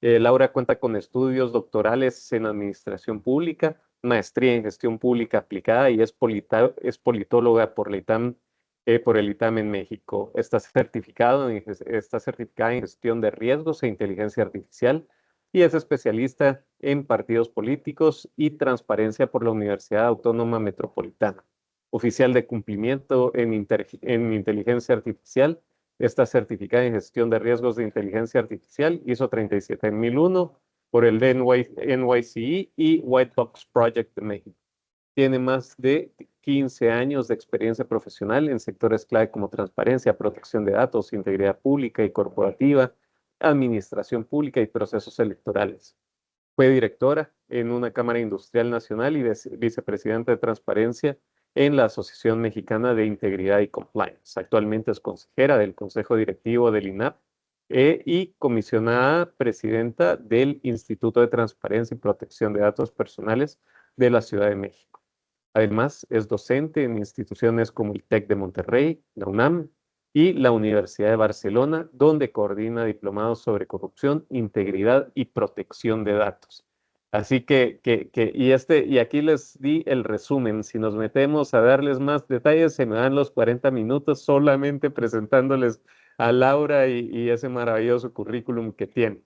Laura cuenta con estudios doctorales en administración pública, maestría en gestión pública aplicada y es politóloga por el ITAM en México. Está certificada en gestión de riesgos e inteligencia artificial y es especialista en partidos políticos y transparencia por la Universidad Autónoma Metropolitana. Oficial de cumplimiento en inteligencia artificial. Está certificada en gestión de riesgos de inteligencia artificial, ISO 37001 por el NYCE y White Box Project de México. Tiene más de 15 años de experiencia profesional en sectores clave como transparencia, protección de datos, integridad pública y corporativa, administración pública y procesos electorales. Fue directora en una Cámara Industrial Nacional y vicepresidenta de Transparencia en la Asociación Mexicana de Integridad y Compliance. Actualmente es consejera del Consejo Directivo del INAP y comisionada presidenta del Instituto de Transparencia y Protección de Datos Personales de la Ciudad de México. Además, es docente en instituciones como el TEC de Monterrey, la UNAM y la Universidad de Barcelona, donde coordina diplomados sobre corrupción, integridad y protección de datos. Así y aquí les di el resumen. Si nos metemos a darles más detalles, se me dan los 40 minutos solamente presentándoles a Laura y ese maravilloso currículum que tiene.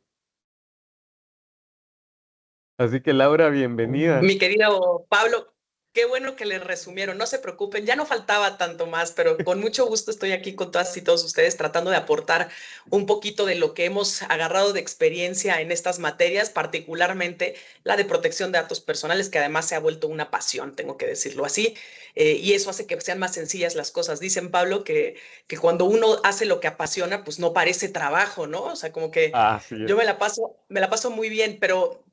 Así que Laura, bienvenida. Mi querido Pablo, qué bueno que le resumieron. No se preocupen, ya no faltaba tanto más, pero con mucho gusto estoy aquí con todas y todos ustedes tratando de aportar un poquito de lo que hemos agarrado de experiencia en estas materias, particularmente la de protección de datos personales, que además se ha vuelto una pasión, tengo que decirlo así, y eso hace que sean más sencillas las cosas. Dicen, Pablo, que cuando uno hace lo que apasiona, pues no parece trabajo, ¿no? O sea, como que Así yo es. me la paso muy bien, pero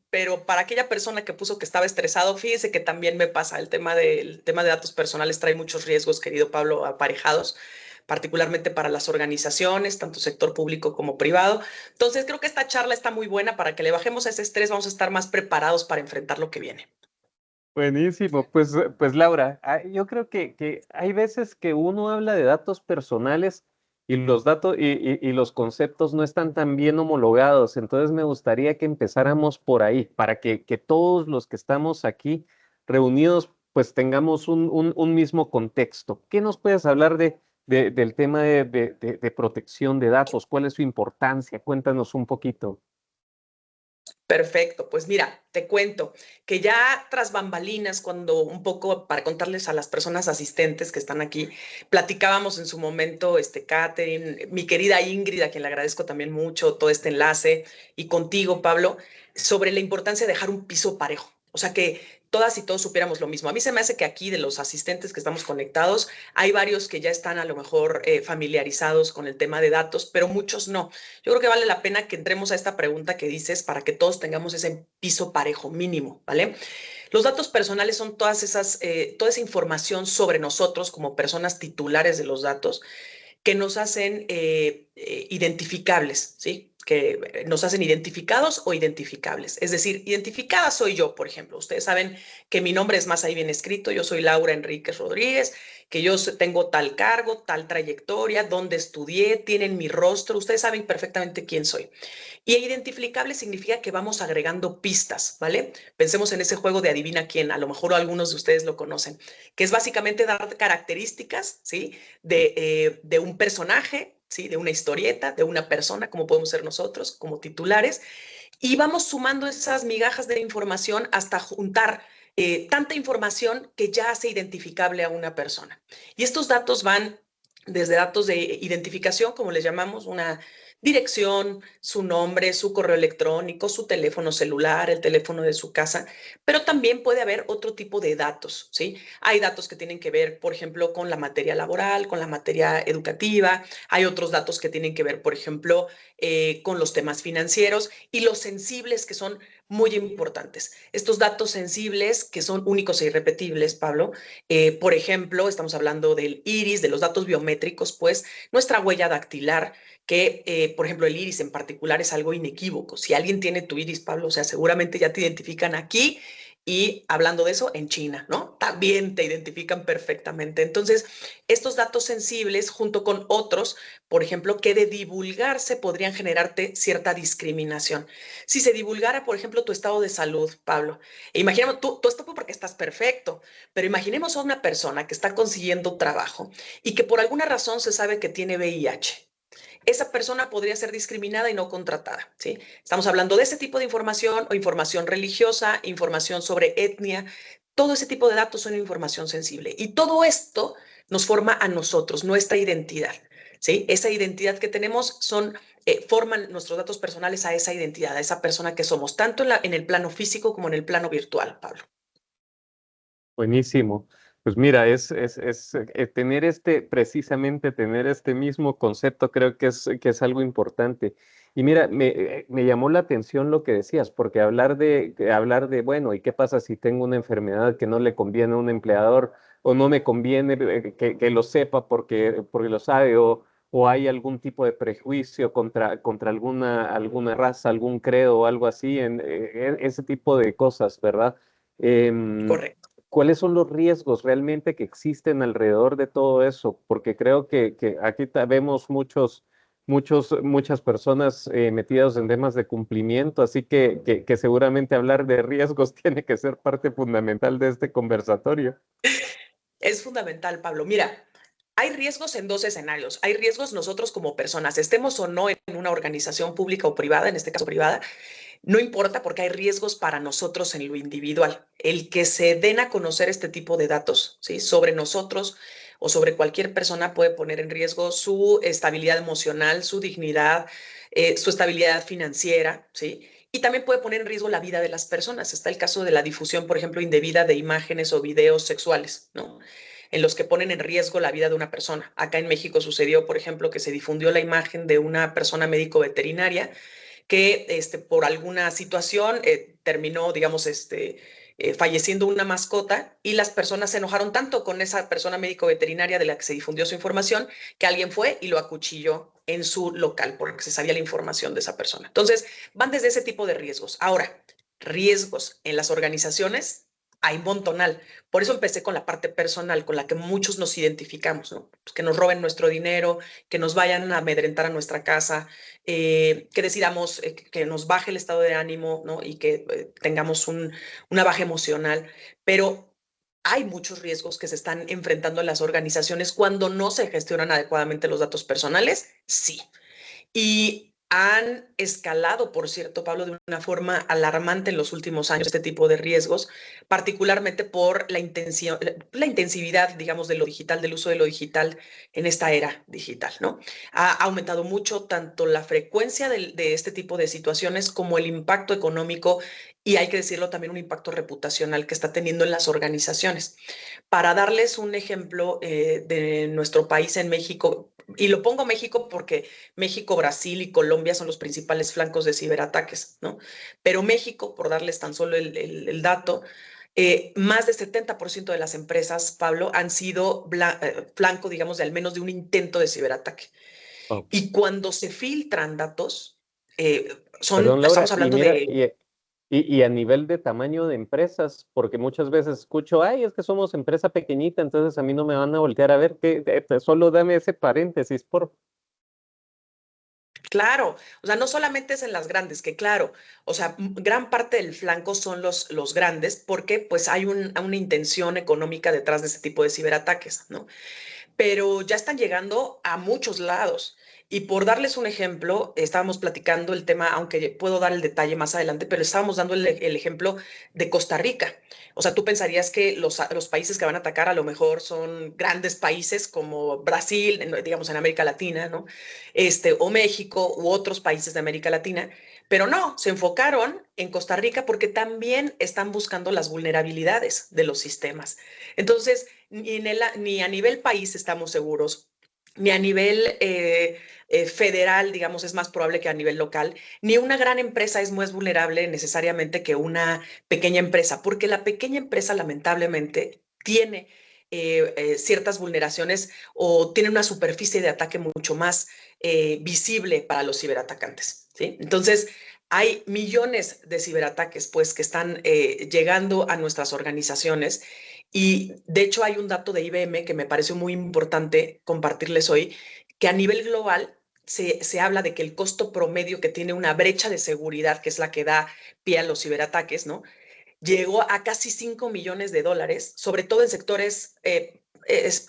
para aquella persona que puso que estaba estresado, fíjese que también me pasa. El tema de datos personales trae muchos riesgos, querido Pablo, aparejados, particularmente para las organizaciones, tanto sector público como privado. Entonces, creo que esta charla está muy buena para que le bajemos ese estrés, vamos a estar más preparados para enfrentar lo que viene. Buenísimo, pues Laura, yo creo que hay veces que uno habla de datos personales y los datos y los conceptos no están tan bien homologados, entonces me gustaría que empezáramos por ahí, para que todos los que estamos aquí reunidos pues tengamos un mismo contexto. ¿Qué nos puedes hablar del tema de protección de datos? ¿Cuál es su importancia? Cuéntanos un poquito. Perfecto, pues mira, te cuento que ya tras bambalinas, cuando un poco para contarles a las personas asistentes que están aquí, platicábamos en su momento, Catherine, mi querida Ingrid, a quien le agradezco también mucho todo este enlace, y contigo, Pablo, sobre la importancia de dejar un piso parejo. O sea, que todas y todos supiéramos lo mismo. A mí se me hace que aquí de los asistentes que estamos conectados, hay varios que ya están a lo mejor familiarizados con el tema de datos, pero muchos no. Yo creo que vale la pena que entremos a esta pregunta que dices para que todos tengamos ese piso parejo mínimo, ¿vale? Los datos personales son toda esa información sobre nosotros como personas titulares de los datos que nos hacen identificables, ¿sí? Que nos hacen identificados o identificables. Es decir, identificada soy yo, por ejemplo. Ustedes saben que mi nombre es más ahí bien escrito. Yo soy Laura Enríquez Rodríguez, que yo tengo tal cargo, tal trayectoria, dónde estudié, tienen mi rostro. Ustedes saben perfectamente quién soy. Y identificable significa que vamos agregando pistas, ¿vale? Pensemos en ese juego de adivina quién, a lo mejor algunos de ustedes lo conocen, que es básicamente dar características, ¿sí? De un personaje, ¿sí? De una historieta, de una persona, como podemos ser nosotros, como titulares, y vamos sumando esas migajas de información hasta juntar tanta información que ya hace identificable a una persona. Y estos datos van desde datos de identificación, como les llamamos, una dirección, su nombre, su correo electrónico, su teléfono celular, el teléfono de su casa, pero también puede haber otro tipo de datos, ¿sí? Hay datos que tienen que ver, por ejemplo, con la materia laboral, con la materia educativa, hay otros datos que tienen que ver, por ejemplo, con los temas financieros y los sensibles que son muy importantes. Estos datos sensibles que son únicos e irrepetibles, Pablo, por ejemplo, estamos hablando del iris, de los datos biométricos, pues nuestra huella dactilar, que, por ejemplo, el iris en particular es algo inequívoco. Si alguien tiene tu iris, Pablo, o sea, seguramente ya te identifican aquí Y hablando de eso, en China, ¿no? También te identifican perfectamente. Entonces, estos datos sensibles, junto con otros, por ejemplo, que de divulgarse podrían generarte cierta discriminación. Si se divulgara, por ejemplo, tu estado de salud, Pablo, e imaginemos, tú estás porque estás perfecto, pero imaginemos a una persona que está consiguiendo trabajo y que por alguna razón se sabe que tiene VIH. Esa persona podría ser discriminada y no contratada, ¿sí? Estamos hablando de ese tipo de información o información religiosa, información sobre etnia. Todo ese tipo de datos son información sensible. Y todo esto nos forma a nosotros, nuestra identidad, ¿sí? Esa identidad que tenemos forman nuestros datos personales a esa identidad, a esa persona que somos, tanto en el plano físico como en el plano virtual, Pablo. Buenísimo. Pues mira, tener precisamente tener este mismo concepto creo que es algo importante. Y mira, me llamó la atención lo que decías, porque hablar de, bueno, ¿y qué pasa si tengo una enfermedad que no le conviene a un empleador o no me conviene que lo sepa porque lo sabe o hay algún tipo de prejuicio contra alguna raza, algún credo o algo así, ese tipo de cosas, ¿verdad? Em, Correcto. ¿Cuáles son los riesgos realmente que existen alrededor de todo eso? Porque creo que aquí vemos muchas personas metidas en temas de cumplimiento, así que seguramente hablar de riesgos tiene que ser parte fundamental de este conversatorio. Es fundamental, Pablo. Mira, hay riesgos en dos escenarios. Hay riesgos nosotros como personas, estemos o no en una organización pública o privada, en este caso privada, no importa porque hay riesgos para nosotros en lo individual. El que se den a conocer este tipo de datos, ¿sí? Sobre nosotros o sobre cualquier persona puede poner en riesgo su estabilidad emocional, su dignidad, su estabilidad financiera, ¿sí? Y también puede poner en riesgo la vida de las personas. Está el caso de la difusión, por ejemplo, indebida de imágenes o videos sexuales, ¿no? En los que ponen en riesgo la vida de una persona. Acá en México sucedió, por ejemplo, que se difundió la imagen de una persona médico veterinaria que por alguna situación terminó, digamos, falleciendo una mascota y las personas se enojaron tanto con esa persona médico veterinaria de la que se difundió su información que alguien fue y lo acuchilló en su local porque se sabía la información de esa persona. Entonces, van desde ese tipo de riesgos. Ahora, riesgos en las organizaciones hay montonal. Por eso empecé con la parte personal, con la que muchos nos identificamos, ¿no? Pues que nos roben nuestro dinero, que nos vayan a amedrentar a nuestra casa, que decidamos que nos baje el estado de ánimo, ¿no? Y que tengamos una baja emocional. Pero hay muchos riesgos que se están enfrentando en las organizaciones cuando no se gestionan adecuadamente los datos personales, sí. Y han escalado, por cierto, Pablo, de una forma alarmante en los últimos años este tipo de riesgos, particularmente por la intensividad, digamos, de lo digital, del uso de lo digital en esta era digital, ¿no? Ha aumentado mucho tanto la frecuencia de este tipo de situaciones como el impacto económico y hay que decirlo también un impacto reputacional que está teniendo en las organizaciones. Para darles un ejemplo de nuestro país en México, y lo pongo México porque México, Brasil y Colombia son los principales flancos de ciberataques, ¿no? Pero México, por darles tan solo el dato, más del 70% de las empresas, Pablo, han sido flanco, digamos, de al menos de un intento de ciberataque. Oh, Y cuando se filtran datos, perdón, estamos Laura, y hablando mira, de. y a nivel de tamaño de empresas, porque muchas veces escucho, ay, es que somos empresa pequeñita, entonces a mí no me van a voltear a ver, solo dame ese paréntesis, por Claro, o sea, no solamente es en las grandes, que claro, o sea, gran parte del flanco son los grandes porque pues hay una intención económica detrás de ese tipo de ciberataques, ¿no? Pero ya están llegando a muchos lados. Y por darles un ejemplo, estábamos platicando el tema, aunque puedo dar el detalle más adelante, pero estábamos dando el ejemplo de Costa Rica. O sea, tú pensarías que los países que van a atacar a lo mejor son grandes países como Brasil, digamos en América Latina, ¿no? O México u otros países de América Latina, pero no, se enfocaron en Costa Rica porque también están buscando las vulnerabilidades de los sistemas. Entonces, ni a nivel país estamos seguros, ni a nivel federal, digamos, es más probable que a nivel local, ni una gran empresa es más vulnerable necesariamente que una pequeña empresa, porque la pequeña empresa lamentablemente tiene ciertas vulneraciones o tiene una superficie de ataque mucho más visible para los ciberatacantes, ¿sí? Entonces, hay millones de ciberataques, pues, que están llegando a nuestras organizaciones. Y de hecho hay un dato de IBM que me pareció muy importante compartirles hoy, que a nivel global se habla de que el costo promedio que tiene una brecha de seguridad, que es la que da pie a los ciberataques, ¿no? Llegó a casi 5 millones de dólares, sobre todo en sectores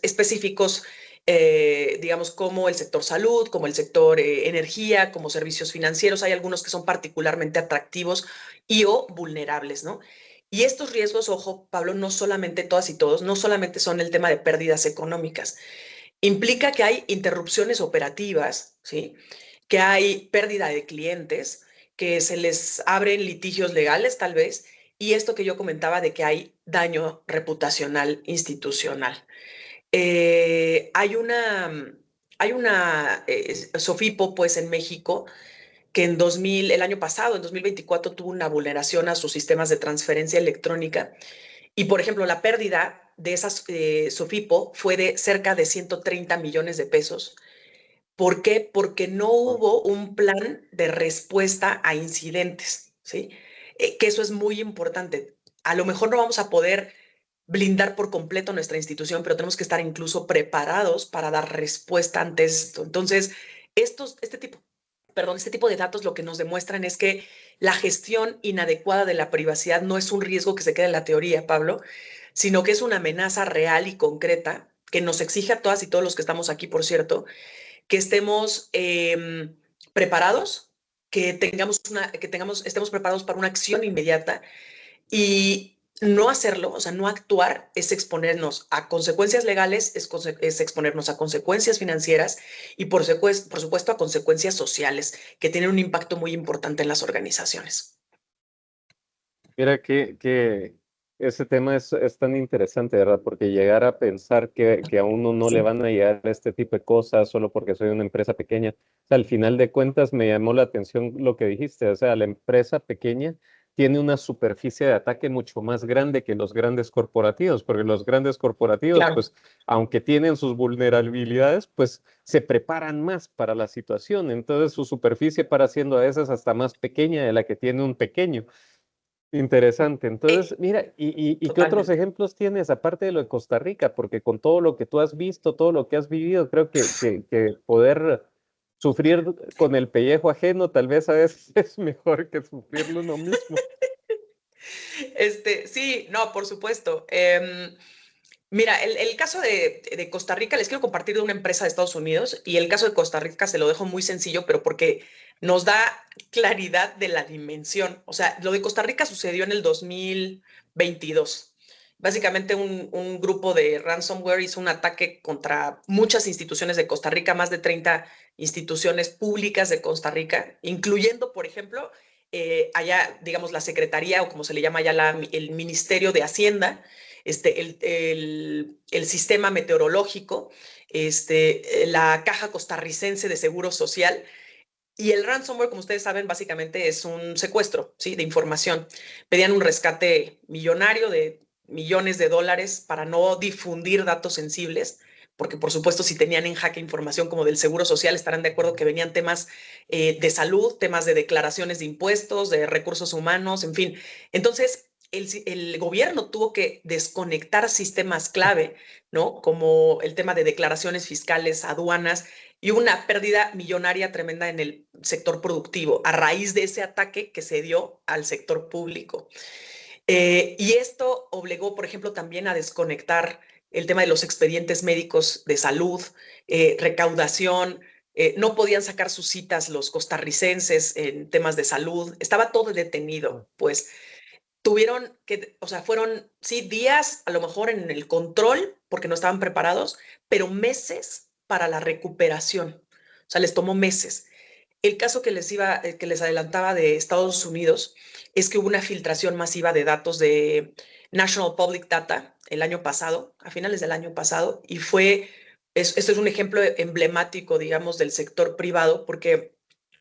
específicos, digamos, como el sector salud, como el sector energía, como servicios financieros. Hay algunos que son particularmente atractivos y o vulnerables, ¿no? Y estos riesgos, ojo, Pablo, no solamente todas y todos, no solamente son el tema de pérdidas económicas, implica que hay interrupciones operativas, ¿sí? Que hay pérdida de clientes, que se les abren litigios legales tal vez, y esto que yo comentaba de que hay daño reputacional institucional. Hay una Sofipo, pues, en México, que el año pasado, en 2024, tuvo una vulneración a sus sistemas de transferencia electrónica. Y, por ejemplo, la pérdida de esas Sofipo fue de cerca de 130 millones de pesos. ¿Por qué? Porque no hubo un plan de respuesta a incidentes, ¿sí? Que eso es muy importante. A lo mejor no vamos a poder blindar por completo nuestra institución, pero tenemos que estar incluso preparados para dar respuesta ante esto. Entonces, este tipo de datos lo que nos demuestran es que la gestión inadecuada de la privacidad no es un riesgo que se queda en la teoría, Pablo, sino que es una amenaza real y concreta que nos exige a todas y todos los que estamos aquí, por cierto, que estemos preparados, estemos preparados para una acción inmediata, y no hacerlo, o sea, no actuar es exponernos a consecuencias legales, es exponernos a consecuencias financieras y por supuesto a consecuencias sociales que tienen un impacto muy importante en las organizaciones. Mira que ese tema es tan interesante, ¿verdad? Porque llegar a pensar que a uno no le Sí. van a llegar este tipo de cosas solo porque soy una empresa pequeña. O sea, al final de cuentas me llamó la atención lo que dijiste. O sea, la empresa pequeña tiene una superficie de ataque mucho más grande que los grandes corporativos, porque los grandes corporativos, Claro. pues, aunque tienen sus vulnerabilidades, pues se preparan más para la situación. Entonces, su superficie para siendo a veces hasta más pequeña de la que tiene un pequeño. Interesante. Entonces, mira, ¿y qué otros Totalmente. ejemplos tienes aparte de lo de Costa Rica? Porque con todo lo que tú has visto, todo lo que has vivido, creo que poder sufrir con el pellejo ajeno tal vez a veces es mejor que sufrirlo uno mismo. Sí, no, por supuesto. Mira, el caso de Costa Rica, les quiero compartir de una empresa de Estados Unidos, y el caso de Costa Rica se lo dejo muy sencillo, pero porque nos da claridad de la dimensión. O sea, lo de Costa Rica sucedió en el 2022. Básicamente un grupo de ransomware hizo un ataque contra muchas instituciones de Costa Rica, más de 30 instituciones públicas de Costa Rica, incluyendo, por ejemplo, allá, digamos, la Secretaría, o como se le llama allá, el Ministerio de Hacienda, el sistema meteorológico, la Caja Costarricense de Seguro Social. Y el ransomware, como ustedes saben, básicamente es un secuestro, ¿sí?, de información. Pedían un rescate millonario de millones de dólares para no difundir datos sensibles, porque por supuesto si tenían en jaque información como del Seguro Social, estarán de acuerdo que venían temas de salud, temas de declaraciones de impuestos, de recursos humanos, en fin. Entonces, el gobierno tuvo que desconectar sistemas clave, ¿no? Como el tema de declaraciones fiscales, aduanas, y una pérdida millonaria tremenda en el sector productivo a raíz de ese ataque que se dio al sector público. Y esto obligó, por ejemplo, también a desconectar el tema de los expedientes médicos de salud, recaudación. No podían sacar sus citas los costarricenses en temas de salud. Estaba todo detenido, pues tuvieron que, o sea, fueron, sí, días a lo mejor en el control porque no estaban preparados, pero meses para la recuperación. O sea, les tomó meses. El caso que les adelantaba de Estados Unidos es que hubo una filtración masiva de datos de National Public Data el año pasado, a finales del año pasado, y esto es un ejemplo emblemático, digamos, del sector privado, porque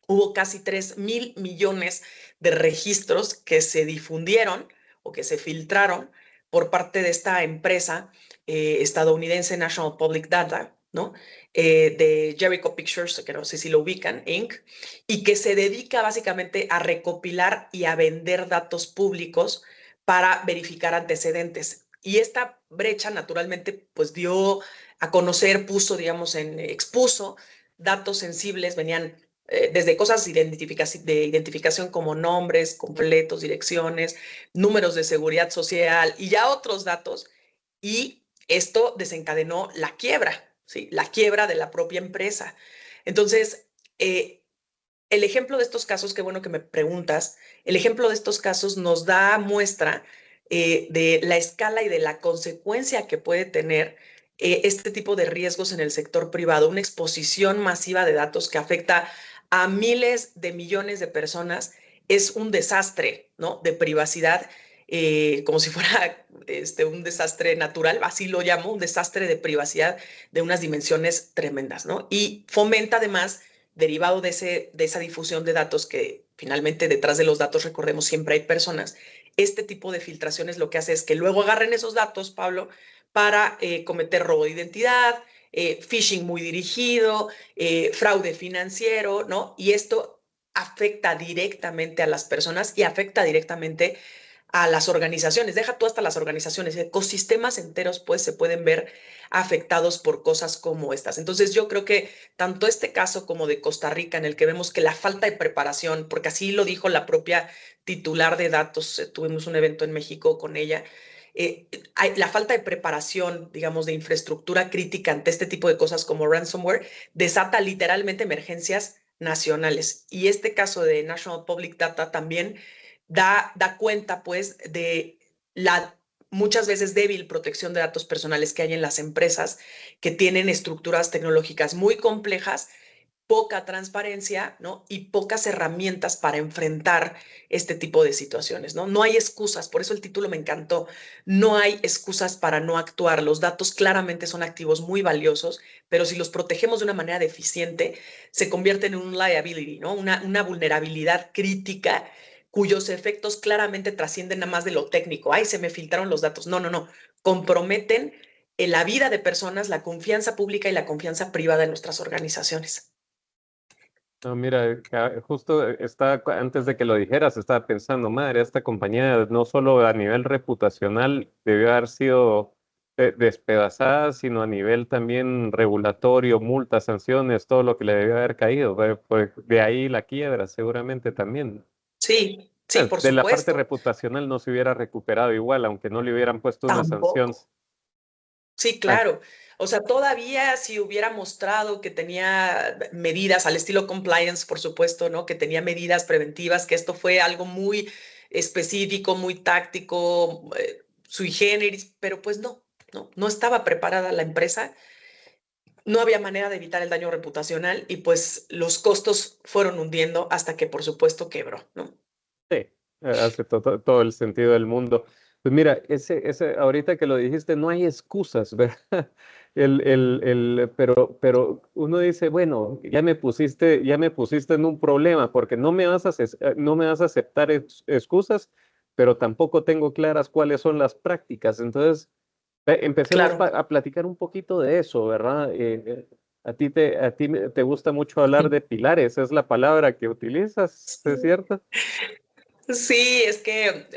hubo casi 3.000 millones de registros que se difundieron o que se filtraron por parte de esta empresa estadounidense National Public Data, ¿no? De Jericho Pictures, que no sé si lo ubican, Inc., y que se dedica básicamente a recopilar y a vender datos públicos para verificar antecedentes. Y esta brecha, naturalmente, pues dio a conocer, expuso datos sensibles, venían desde cosas de identificación como nombres completos, direcciones, números de seguridad social y ya otros datos. Y esto desencadenó la quiebra, ¿sí? La quiebra de la propia empresa. Entonces, el ejemplo de estos casos, qué bueno que me preguntas, el ejemplo de estos casos nos da muestra de la escala y de la consecuencia que puede tener este tipo de riesgos en el sector privado, una exposición masiva de datos que afecta a miles de millones de personas, es un desastre, ¿no? De privacidad, como si fuera un desastre natural, así lo llamo, un desastre de privacidad de unas dimensiones tremendas, ¿no? Y fomenta además, derivado de esa difusión de datos, que finalmente detrás de los datos, recordemos, siempre hay personas, este tipo de filtraciones lo que hace es que luego agarren esos datos, Pablo, para cometer robo de identidad, phishing muy dirigido, fraude financiero, ¿no? Y esto afecta directamente a las personas y afecta directamente a las organizaciones. Deja tú hasta las organizaciones, ecosistemas enteros pues se pueden ver afectados por cosas como estas. Entonces yo creo que tanto este caso como de Costa Rica, en el que vemos que la falta de preparación, porque así lo dijo la propia titular de datos, tuvimos un evento en México con ella, la falta de preparación, digamos, de infraestructura crítica ante este tipo de cosas como ransomware, desata literalmente emergencias nacionales. Y este caso de National Public Data también da cuenta, pues, de la muchas veces débil protección de datos personales que hay en las empresas que tienen estructuras tecnológicas muy complejas, poca transparencia, ¿no? Y pocas herramientas para enfrentar este tipo de situaciones, ¿no? No hay excusas, por eso el título me encantó. No hay excusas para no actuar. Los datos claramente son activos muy valiosos, pero si los protegemos de una manera deficiente, se convierten en un liability, ¿no? Una vulnerabilidad crítica cuyos efectos claramente trascienden nada más de lo técnico. Ay, se me filtraron los datos. No, no, no. Comprometen en la vida de personas, la confianza pública y la confianza privada en nuestras organizaciones. No, mira, justo antes de que lo dijeras, estaba pensando, madre, esta compañía no solo a nivel reputacional debió haber sido despedazada, sino a nivel también regulatorio, multas, sanciones, todo lo que le debió haber caído. Pues, de ahí la quiebra, seguramente también. Sí, sí, por De la parte supuesto. reputacional no se hubiera recuperado igual, aunque no le hubieran puesto una sanción. Tampoco. Sí, Ah, claro. O sea, todavía si hubiera mostrado que tenía medidas al estilo compliance, por supuesto, ¿no? Que tenía medidas preventivas, que esto fue algo muy específico, muy táctico, sui generis, pero pues no, no estaba preparada la empresa, no había manera de evitar el daño reputacional y pues los costos fueron hundiendo hasta que por supuesto quebró, ¿no? sí, hace todo el sentido del mundo. Pues mira, ahorita que lo dijiste, no hay excusas, ¿verdad? Pero uno dice, bueno, ya me pusiste en un problema, porque no me vas a aceptar excusas, pero tampoco tengo claras cuáles son las prácticas. Entonces, empecemos Claro. a platicar un poquito de eso, ¿verdad? A ti te gusta mucho hablar de pilares, es la palabra que utilizas, ¿es Sí. cierto? Sí, es que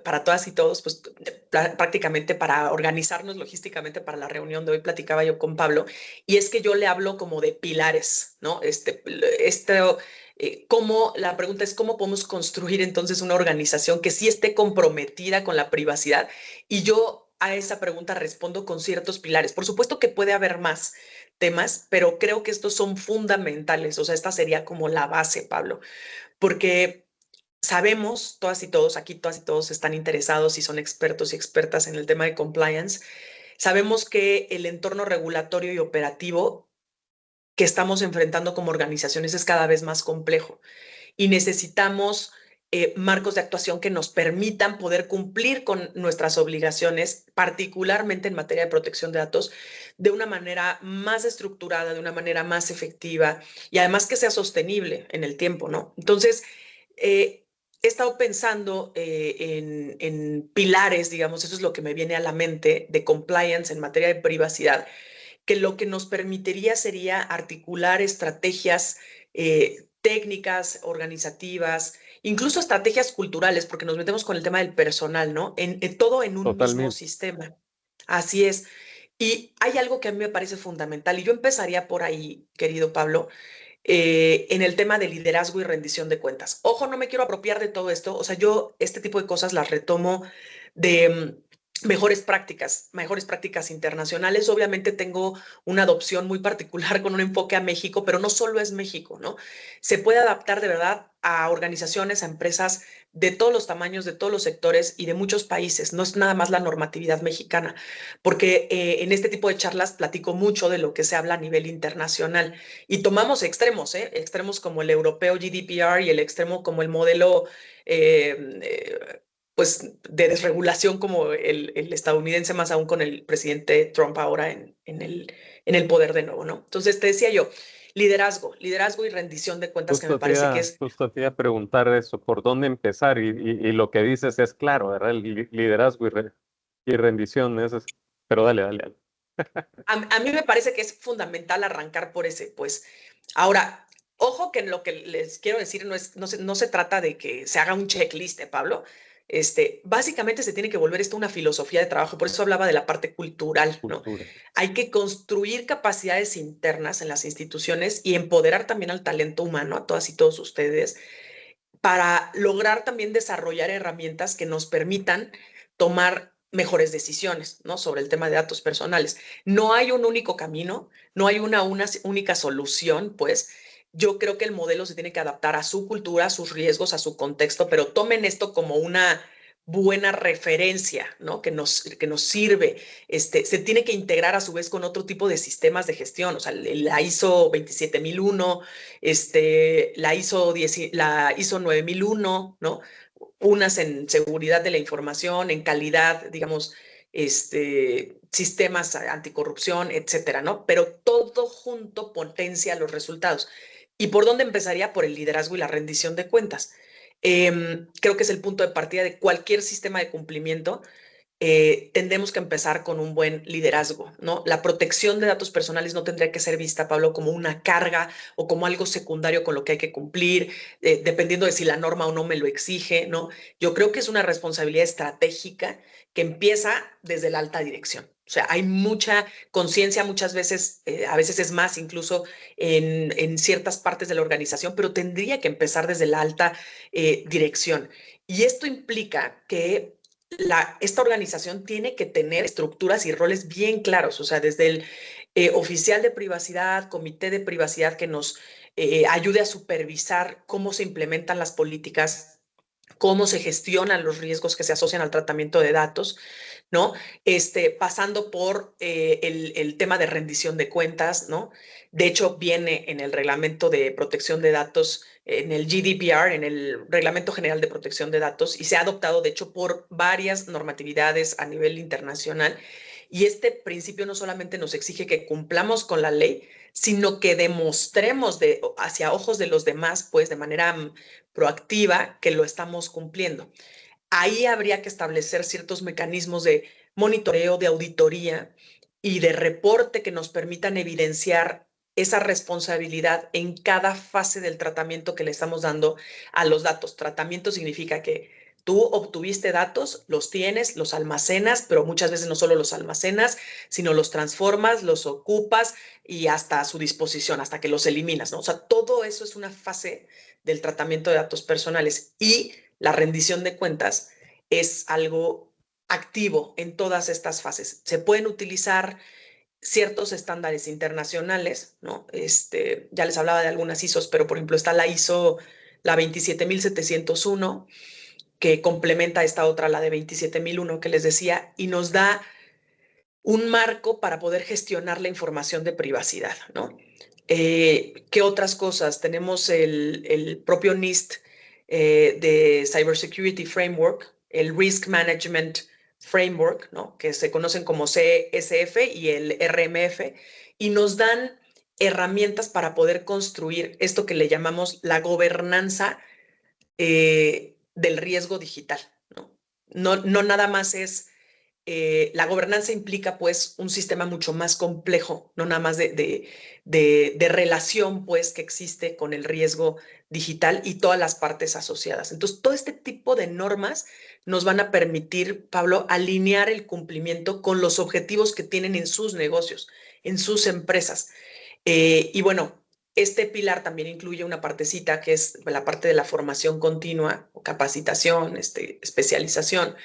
para todas y todos, pues prácticamente para organizarnos logísticamente para la reunión de hoy, platicaba yo con Pablo, y es que yo le hablo como de pilares, ¿no? La pregunta es cómo podemos construir entonces una organización que sí esté comprometida con la privacidad, y yo a esa pregunta respondo con ciertos pilares. Por supuesto que puede haber más temas, pero creo que estos son fundamentales, o sea, esta sería como la base, Pablo, porque sabemos, todas y todos, aquí todas y todos están interesados y son expertos y expertas en el tema de compliance, sabemos que el entorno regulatorio y operativo que estamos enfrentando como organizaciones es cada vez más complejo y necesitamos marcos de actuación que nos permitan poder cumplir con nuestras obligaciones, particularmente en materia de protección de datos, de una manera más estructurada, de una manera más efectiva y además que sea sostenible en el tiempo, ¿no? Entonces, he estado pensando en pilares, digamos, eso es lo que me viene a la mente de compliance en materia de privacidad, que lo que nos permitiría sería articular estrategias técnicas, organizativas, incluso estrategias culturales, porque nos metemos con el tema del personal, ¿no? Todo en un mismo Totalmente. sistema. Así es. Y hay algo que a mí me parece fundamental, y yo empezaría por ahí, querido Pablo, en el tema de liderazgo y rendición de cuentas. Ojo, no me quiero apropiar de todo esto, o sea, yo este tipo de cosas las retomo de mejores prácticas internacionales. Obviamente tengo una adopción muy particular con un enfoque a México, pero no solo es México, ¿no? Se puede adaptar de verdad a organizaciones, a empresas de todos los tamaños, de todos los sectores y de muchos países. No es nada más la normatividad mexicana, porque en este tipo de charlas platico mucho de lo que se habla a nivel internacional y tomamos extremos, extremos como el europeo GDPR y el extremo como el modelo pues de desregulación como el estadounidense, más aún con el presidente Trump ahora en el poder de nuevo, ¿no? Entonces te decía yo, liderazgo y rendición de cuentas que me parece que es... Justo te iba a preguntar eso, ¿por dónde empezar? Y lo que dices es claro, ¿verdad? El liderazgo y rendición, pero dale, dale, dale. A mí me parece que es fundamental arrancar por ese, pues. Ahora, ojo que en lo que les quiero decir no se trata de que se haga un checklist, Pablo. Básicamente se tiene que volver esto una filosofía de trabajo, por eso hablaba de la parte cultural, ¿no? Cultura. Hay que construir capacidades internas en las instituciones y empoderar también al talento humano, a todas y todos ustedes, para lograr también desarrollar herramientas que nos permitan tomar mejores decisiones, ¿no? Sobre el tema de datos personales. No hay un único camino, no hay una única solución, pues. Yo creo que el modelo se tiene que adaptar a su cultura, a sus riesgos, a su contexto, pero tomen esto como una buena referencia, ¿no? Que nos sirve. Se tiene que integrar a su vez con otro tipo de sistemas de gestión, o sea, la ISO 27001, la ISO 9001, ¿no? Unas en seguridad de la información, en calidad, digamos, sistemas anticorrupción, etcétera, ¿no? Pero todo junto potencia los resultados. ¿Y por dónde empezaría? Por el liderazgo y la rendición de cuentas. Creo que es el punto de partida de cualquier sistema de cumplimiento. Tendremos que empezar con un buen liderazgo, ¿no? La protección de datos personales no tendría que ser vista, Pablo, como una carga o como algo secundario con lo que hay que cumplir, dependiendo de si la norma o no me lo exige, ¿no? Yo creo que es una responsabilidad estratégica que empieza desde la alta dirección. O sea, hay mucha conciencia muchas veces, a veces es más incluso en ciertas partes de la organización, pero tendría que empezar desde la alta dirección. Y esto implica que esta organización tiene que tener estructuras y roles bien claros, o sea, desde el oficial de privacidad, comité de privacidad que nos ayude a supervisar cómo se implementan las políticas, cómo se gestionan los riesgos que se asocian al tratamiento de datos, ¿no? Pasando por el tema de rendición de cuentas, ¿no? De hecho, viene en el reglamento de protección de datos, en el GDPR, en el Reglamento General de Protección de Datos, y se ha adoptado, de hecho, por varias normatividades a nivel internacional. Y este principio no solamente nos exige que cumplamos con la ley, sino que demostremos hacia ojos de los demás, pues de manera proactiva, que lo estamos cumpliendo. Ahí habría que establecer ciertos mecanismos de monitoreo, de auditoría y de reporte que nos permitan evidenciar esa responsabilidad en cada fase del tratamiento que le estamos dando a los datos. Tratamiento significa que tú obtuviste datos, los tienes, los almacenas, pero muchas veces no solo los almacenas, sino los transformas, los ocupas y hasta a su disposición, hasta que los eliminas, ¿no? O sea, todo eso es una fase del tratamiento de datos personales y la rendición de cuentas es algo activo en todas estas fases. Se pueden utilizar ciertos estándares internacionales, ¿no? Ya les hablaba de algunas ISOs, pero por ejemplo está la ISO, la 27701, que complementa esta otra, la de 27001 que les decía, y nos da un marco para poder gestionar la información de privacidad, ¿no? ¿Qué otras cosas? Tenemos el propio NIST de Cybersecurity Framework, el Risk Management Framework, ¿no? Que se conocen como CSF y el RMF, y nos dan herramientas para poder construir esto que le llamamos la gobernanza del riesgo digital, ¿no? No nada más es la gobernanza implica pues un sistema mucho más complejo, no nada más de relación pues que existe con el riesgo digital y todas las partes asociadas. Entonces, todo este tipo de normas nos van a permitir, Pablo, alinear el cumplimiento con los objetivos que tienen en sus negocios, en sus empresas. Y bueno, este pilar también incluye una partecita que es la parte de la formación continua, capacitación, especialización,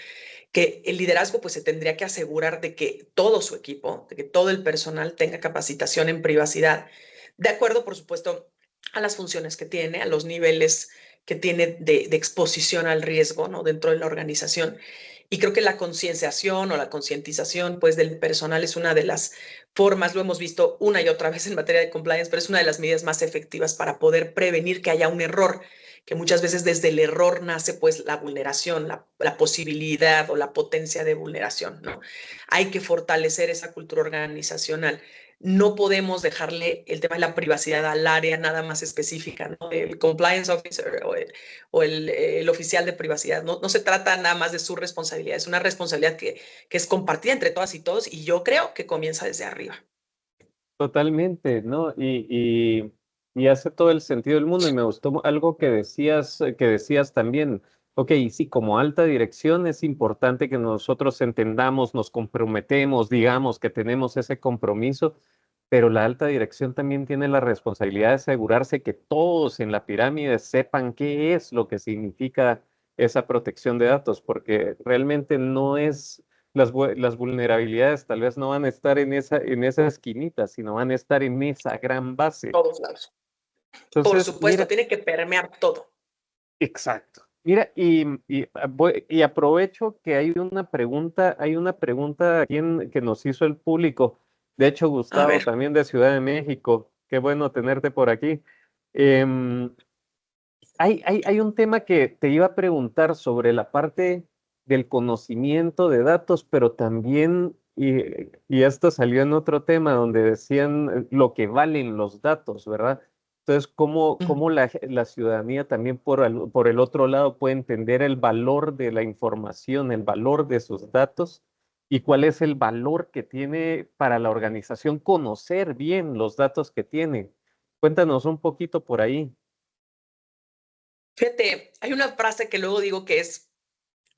que el liderazgo pues se tendría que asegurar de que todo su equipo, de que todo el personal tenga capacitación en privacidad, de acuerdo, por supuesto, a las funciones que tiene, a los niveles que tiene de exposición al riesgo, ¿no? Dentro de la organización. Y creo que la concienciación o la concientización pues del personal es una de las formas, lo hemos visto una y otra vez en materia de compliance, pero es una de las medidas más efectivas para poder prevenir que haya un error, que muchas veces desde el error nace pues la vulneración, la posibilidad o la potencia de vulneración, ¿no? Hay que fortalecer esa cultura organizacional. No podemos dejarle el tema de la privacidad al área nada más específica, ¿no? El compliance officer o el oficial de privacidad. No, no se trata nada más de su responsabilidad, es una responsabilidad que es compartida entre todas y todos y yo creo que comienza desde arriba. Totalmente, ¿no? Y hace todo el sentido del mundo. Y me gustó algo que decías también. Ok, sí, como alta dirección es importante que nosotros entendamos, nos comprometemos, digamos que tenemos ese compromiso, pero la alta dirección también tiene la responsabilidad de asegurarse que todos en la pirámide sepan qué es lo que significa esa protección de datos, porque realmente no es las vulnerabilidades tal vez no van a estar en esa esquinita, sino van a estar en esa gran base. Todos lados. Por Entonces, supuesto, mira, tiene que permear todo. exacto. Mira, y aprovecho que hay una pregunta aquí que nos hizo el público. De hecho, A Gustavo, ver, también de Ciudad de México. Qué bueno tenerte por aquí. Em, hay un tema que te iba a preguntar sobre la parte del conocimiento de datos, pero también, y esto salió en otro tema donde decían lo que valen los datos, ¿verdad? Entonces, ¿cómo la ciudadanía también por el otro lado puede entender el valor de la información, el valor de sus datos y cuál es el valor que tiene para la organización conocer bien los datos que tiene? Cuéntanos un poquito por ahí. fíjate, hay una frase que luego digo que es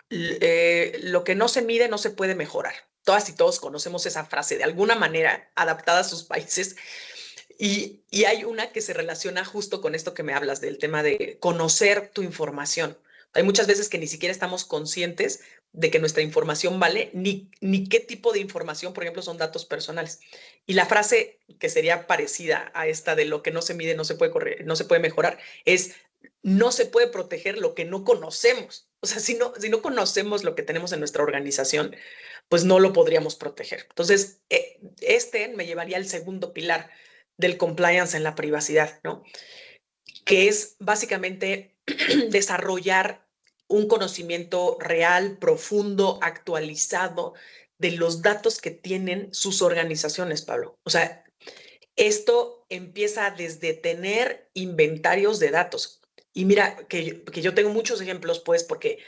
lo que no se mide no se puede mejorar. Todas y todos conocemos esa frase de alguna manera adaptada a sus países. Y hay una que se relaciona justo con esto que me hablas del tema de conocer tu información. Hay muchas veces que ni siquiera estamos conscientes de que nuestra información vale, ni qué tipo de información, por ejemplo, son datos personales. Y la frase que sería parecida a esta de lo que no se mide no se puede correr, no se puede mejorar, es no se puede proteger lo que no conocemos. O sea, si no conocemos lo que tenemos en nuestra organización, pues no lo podríamos proteger. Entonces, me llevaría al segundo pilar del compliance en la privacidad, ¿no? Que es básicamente desarrollar un conocimiento real, profundo, actualizado de los datos que tienen sus organizaciones, Pablo. O sea, esto empieza desde tener inventarios de datos. Y mira, que yo tengo muchos ejemplos, pues, porque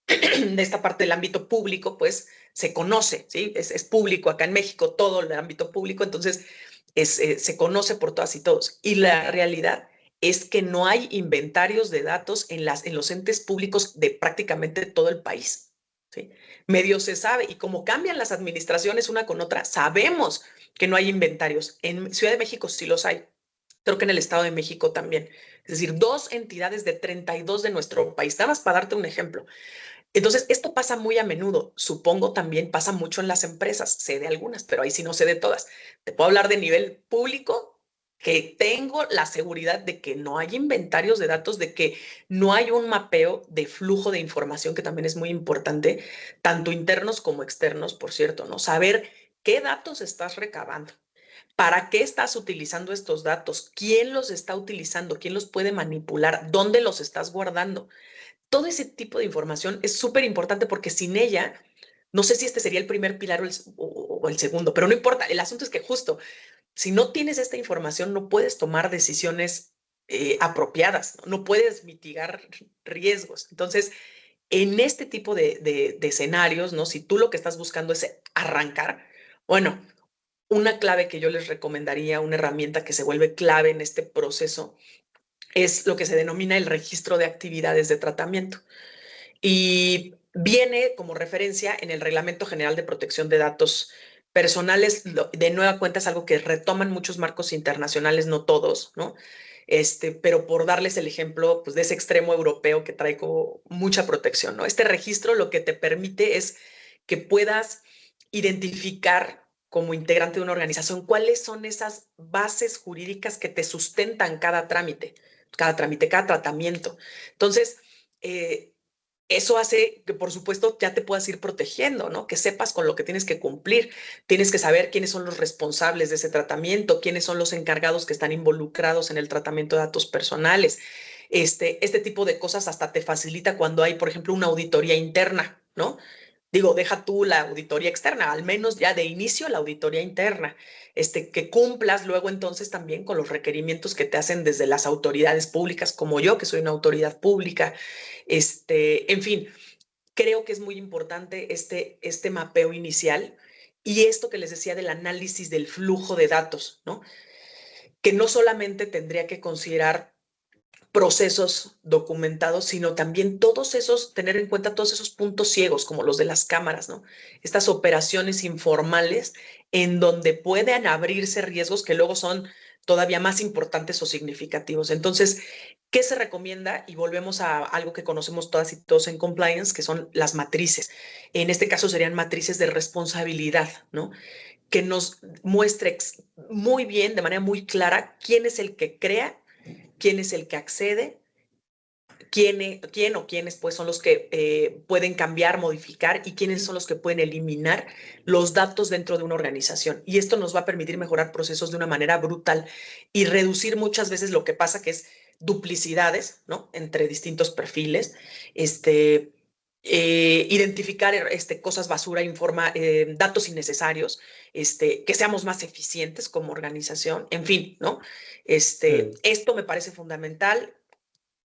de esta parte del ámbito público, pues, se conoce, ¿sí? Es público acá en México, todo el ámbito público, entonces se conoce por todas y todos. Y la realidad es que no hay inventarios de datos en los entes públicos de prácticamente todo el país, ¿sí? Medio se sabe, y como cambian las administraciones una con otra, sabemos que no hay inventarios. En Ciudad de México sí los hay. Creo que en el Estado de México también. Es decir, 2 entidades de 32 de nuestro país. Nada más para darte un ejemplo. Entonces, esto pasa muy a menudo. Supongo también pasa mucho en las empresas. Sé de algunas, pero ahí sí no sé de todas. Te puedo hablar de nivel público, que tengo la seguridad de que no hay inventarios de datos, de que no hay un mapeo de flujo de información, que también es muy importante, tanto internos como externos, por cierto, ¿no? Saber qué datos estás recabando. ¿Para qué estás utilizando estos datos? ¿Quién los está utilizando? ¿Quién los puede manipular? ¿Dónde los estás guardando? Todo ese tipo de información es súper importante porque sin ella, no sé si este sería el primer pilar o el segundo, pero no importa. El asunto es que justo, si no tienes esta información, no puedes tomar decisiones apropiadas, ¿no? No puedes mitigar riesgos. Entonces, en este tipo de escenarios, ¿no? Si tú lo que estás buscando es arrancar, bueno, una clave que yo les recomendaría, una herramienta que se vuelve clave en este proceso, es lo que se denomina el registro de actividades de tratamiento. Y viene como referencia en el Reglamento General de Protección de Datos Personales. De nueva cuenta es algo que retoman muchos marcos internacionales, no todos, ¿no? Pero por darles el ejemplo pues, de ese extremo europeo que trae como mucha protección, ¿no? Este registro lo que te permite es que puedas identificar como integrante de una organización cuáles son esas bases jurídicas que te sustentan cada trámite, cada tratamiento. Entonces, eso hace que, por supuesto, ya te puedas ir protegiendo, ¿no? Que sepas con lo que tienes que cumplir. Tienes que saber quiénes son los responsables de ese tratamiento, quiénes son los encargados que están involucrados en el tratamiento de datos personales. Este tipo de cosas hasta te facilita cuando hay, por ejemplo, una auditoría interna, ¿no? Digo, deja tú la auditoría externa, al menos ya de inicio la auditoría interna, que cumplas luego entonces también con los requerimientos que te hacen desde las autoridades públicas, como yo, que soy una autoridad pública. En fin, creo que es muy importante este mapeo inicial y esto que les decía del análisis del flujo de datos, ¿no? Que no solamente tendría que considerar procesos documentados, sino también tener en cuenta todos esos puntos ciegos, como los de las cámaras, ¿no? Estas operaciones informales en donde pueden abrirse riesgos que luego son todavía más importantes o significativos. Entonces, ¿qué se recomienda? Y volvemos a algo que conocemos todas y todos en compliance, que son las matrices. En este caso serían matrices de responsabilidad, ¿no? Que nos muestre muy bien, de manera muy clara, quién es el que crea, quién es el que accede, quién o quiénes pues son los que pueden cambiar, modificar y quiénes son los que pueden eliminar los datos dentro de una organización. Y esto nos va a permitir mejorar procesos de una manera brutal y reducir muchas veces lo que pasa que es duplicidades, ¿no? Entre distintos perfiles, identificar cosas basura, datos innecesarios, que seamos más eficientes como organización, en fin, ¿no? Esto me parece fundamental.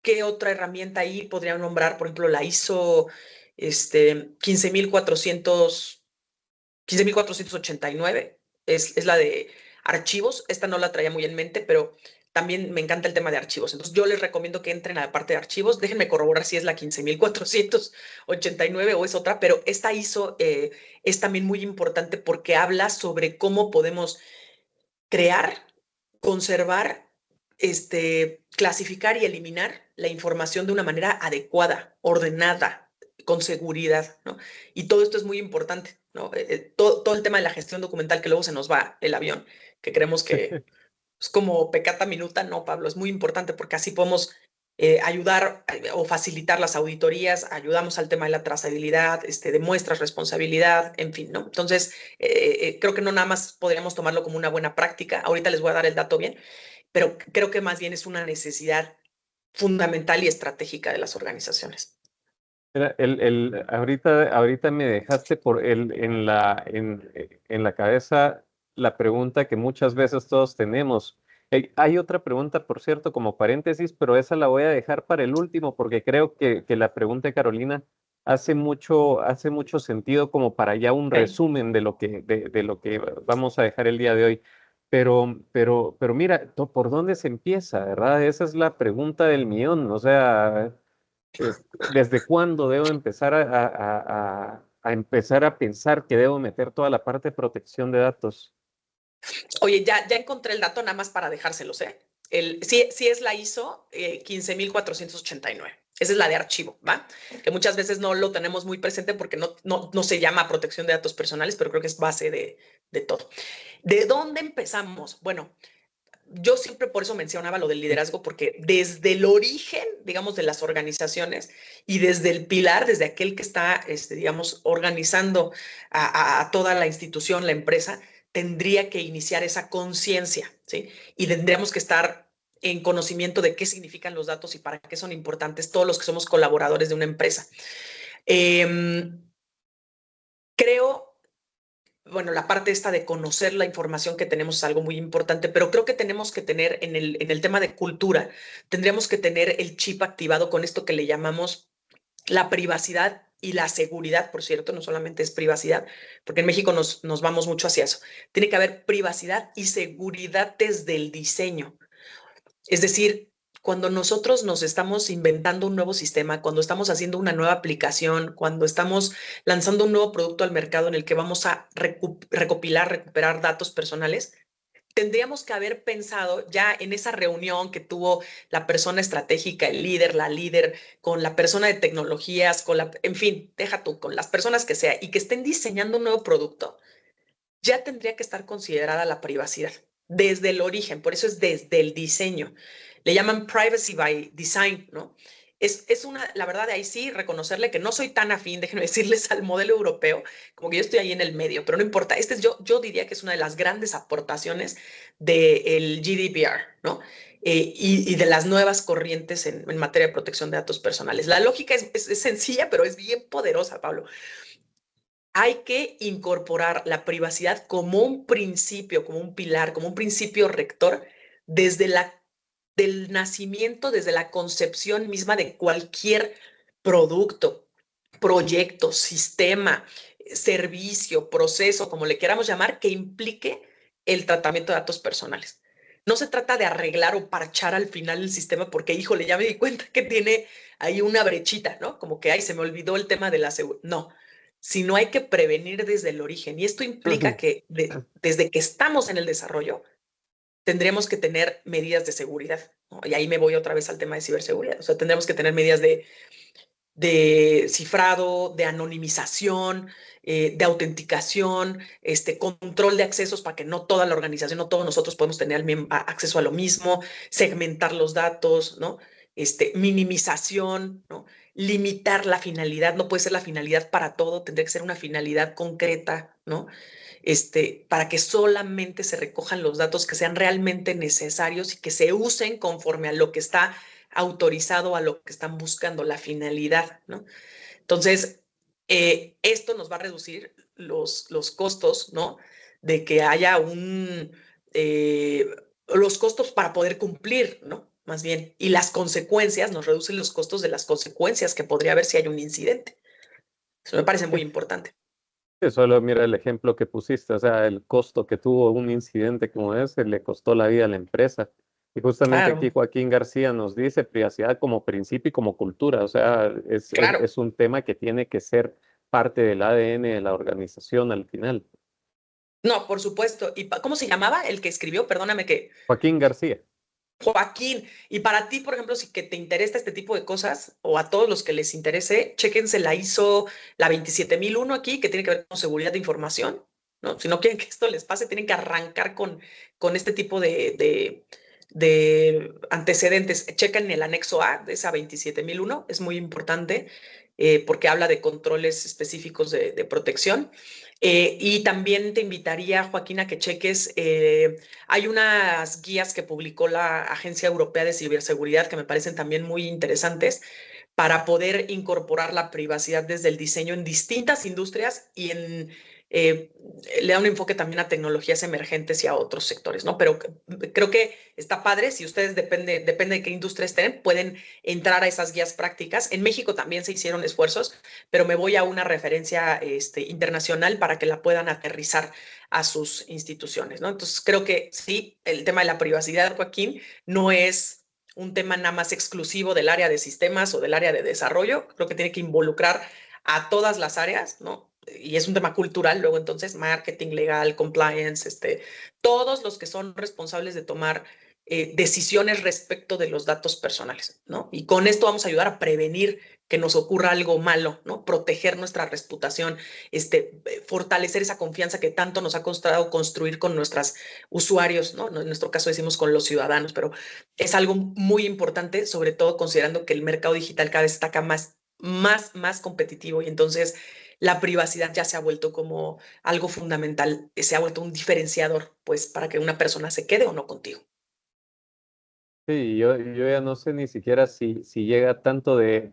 ¿Qué otra herramienta ahí podría nombrar? Por ejemplo, la ISO 15489 es la de archivos. Esta no la traía muy en mente, pero también me encanta el tema de archivos. Entonces, yo les recomiendo que entren a la parte de archivos. Déjenme corroborar si es la 15489 o es otra, pero esta ISO es también muy importante porque habla sobre cómo podemos crear, conservar, clasificar y eliminar la información de una manera adecuada, ordenada, con seguridad, ¿no? Y todo esto es muy importante, ¿no? Todo el tema de la gestión documental que luego se nos va el avión, que creemos que es como pecata minuta, no, Pablo, es muy importante porque así podemos ayudar o facilitar las auditorías, ayudamos al tema de la trazabilidad, demuestras responsabilidad, en fin, ¿no? Entonces, creo que no nada más podríamos tomarlo como una buena práctica. Ahorita les voy a dar el dato bien, pero creo que más bien es una necesidad fundamental y estratégica de las organizaciones. Mira, ahorita me dejaste en la cabeza la pregunta que muchas veces todos tenemos. Hay otra pregunta, por cierto, como paréntesis, pero esa la voy a dejar para el último porque creo que la pregunta de Carolina hace mucho sentido como para ya un resumen de lo que vamos a dejar el día de hoy. Pero mira, ¿por dónde se empieza, verdad? Esa es la pregunta del millón. O sea, ¿desde cuándo debo empezar a empezar a pensar que debo meter toda la parte de protección de datos? Oye, ya encontré el dato nada más para dejárselos, ¿eh? Sí es la ISO 15489. Esa es la de archivo, ¿va? Que muchas veces no lo tenemos muy presente porque no se llama protección de datos personales, pero creo que es base de todo. ¿De dónde empezamos? Bueno, yo siempre por eso mencionaba lo del liderazgo, porque desde el origen, digamos, de las organizaciones y desde el pilar, desde aquel que está, digamos, organizando a toda la institución, la empresa, tendría que iniciar esa conciencia, ¿sí? Y tendríamos que estar en conocimiento de qué significan los datos y para qué son importantes todos los que somos colaboradores de una empresa. Creo bueno, la parte esta de conocer la información que tenemos es algo muy importante, pero creo que tenemos que tener en el tema de cultura, tendríamos que tener el chip activado con esto que le llamamos la privacidad y la seguridad, por cierto, no solamente es privacidad, porque en México nos vamos mucho hacia eso. Tiene que haber privacidad y seguridad desde el diseño. Es decir, cuando nosotros nos estamos inventando un nuevo sistema, cuando estamos haciendo una nueva aplicación, cuando estamos lanzando un nuevo producto al mercado en el que vamos a recuperar datos personales, tendríamos que haber pensado ya en esa reunión que tuvo la persona estratégica, el líder, la líder, con la persona de tecnologías, en fin, deja tú, con las personas que sea, y que estén diseñando un nuevo producto, ya tendría que estar considerada la privacidad desde el origen, por eso es desde el diseño. Le llaman privacy by design, ¿no? Es la verdad, de ahí sí, reconocerle que no soy tan afín, déjenme decirles, al modelo europeo, como que yo estoy ahí en el medio, pero no importa. Yo diría que es una de las grandes aportaciones del GDPR, ¿no? Y de las nuevas corrientes en materia de protección de datos personales. La lógica es sencilla, pero es bien poderosa, Pablo. Hay que incorporar la privacidad como un principio, como un pilar, como un principio rector desde del nacimiento, desde la concepción misma de cualquier producto, proyecto, sistema, servicio, proceso, como le queramos llamar, que implique el tratamiento de datos personales. No se trata de arreglar o parchar al final el sistema porque, híjole, ya me di cuenta que tiene ahí una brechita, ¿no? Como que, ay, se me olvidó el tema de la seguridad. No, sino hay que prevenir desde el origen. Y esto implica que desde que estamos en el desarrollo, tendremos que tener medidas de seguridad, ¿no? Y ahí me voy otra vez al tema de ciberseguridad. O sea, tendremos que tener medidas de cifrado, de anonimización, de autenticación, control de accesos para que no toda la organización, no todos nosotros podemos tener acceso a lo mismo, segmentar los datos, ¿no? Minimización, ¿no? Limitar la finalidad, no puede ser la finalidad para todo, tendría que ser una finalidad concreta, ¿no? Para que solamente se recojan los datos que sean realmente necesarios y que se usen conforme a lo que está autorizado, a lo que están buscando, la finalidad, ¿no? Entonces, esto nos va a reducir los costos, ¿no? De que haya los costos para poder cumplir, ¿no? Más bien, y las consecuencias, nos reducen los costos de las consecuencias que podría haber si hay un incidente. Eso me parece muy importante. Solo mira el ejemplo que pusiste, o sea, el costo que tuvo un incidente como ese le costó la vida a la empresa. Y justamente aquí Claro, Joaquín García nos dice privacidad como principio y como cultura, o sea, claro. es un tema que tiene que ser parte del ADN de la organización al final. No, por supuesto. ¿Y cómo se llamaba el que escribió? Perdóname que Joaquín García. Joaquín. Y para ti, por ejemplo, si que te interesa este tipo de cosas, o a todos los que les interese, chéquense la ISO, la 27001 aquí, que tiene que ver con seguridad de información, ¿no? Si no quieren que esto les pase, tienen que arrancar con este tipo de antecedentes. Chequen el anexo A de esa 27001, es muy importante porque habla de controles específicos de protección. Y también te invitaría, Joaquín, a que cheques hay unas guías que publicó la Agencia Europea de Ciberseguridad que me parecen también muy interesantes para poder incorporar la privacidad desde el diseño en distintas industrias y le da un enfoque también a tecnologías emergentes y a otros sectores, ¿no? Pero creo que está padre, si ustedes depende de qué industria estén, pueden entrar a esas guías prácticas. En México también se hicieron esfuerzos, pero me voy a una referencia internacional para que la puedan aterrizar a sus instituciones, ¿no? Entonces, creo que sí, el tema de la privacidad, Joaquín, no es un tema nada más exclusivo del área de sistemas o del área de desarrollo, creo que tiene que involucrar a todas las áreas, ¿no? Y es un tema cultural, luego entonces marketing, legal, compliance, todos los que son responsables de tomar decisiones respecto de los datos personales, ¿no? Y con esto vamos a ayudar a prevenir que nos ocurra algo malo, ¿no? Proteger nuestra reputación, fortalecer esa confianza que tanto nos ha costado construir con nuestros usuarios, ¿no? En nuestro caso decimos con los ciudadanos, pero es algo muy importante, sobre todo considerando que el mercado digital cada vez está acá más competitivo y entonces la privacidad ya se ha vuelto como algo fundamental, se ha vuelto un diferenciador, pues, para que una persona se quede o no contigo. Sí, yo ya no sé ni siquiera si llega tanto de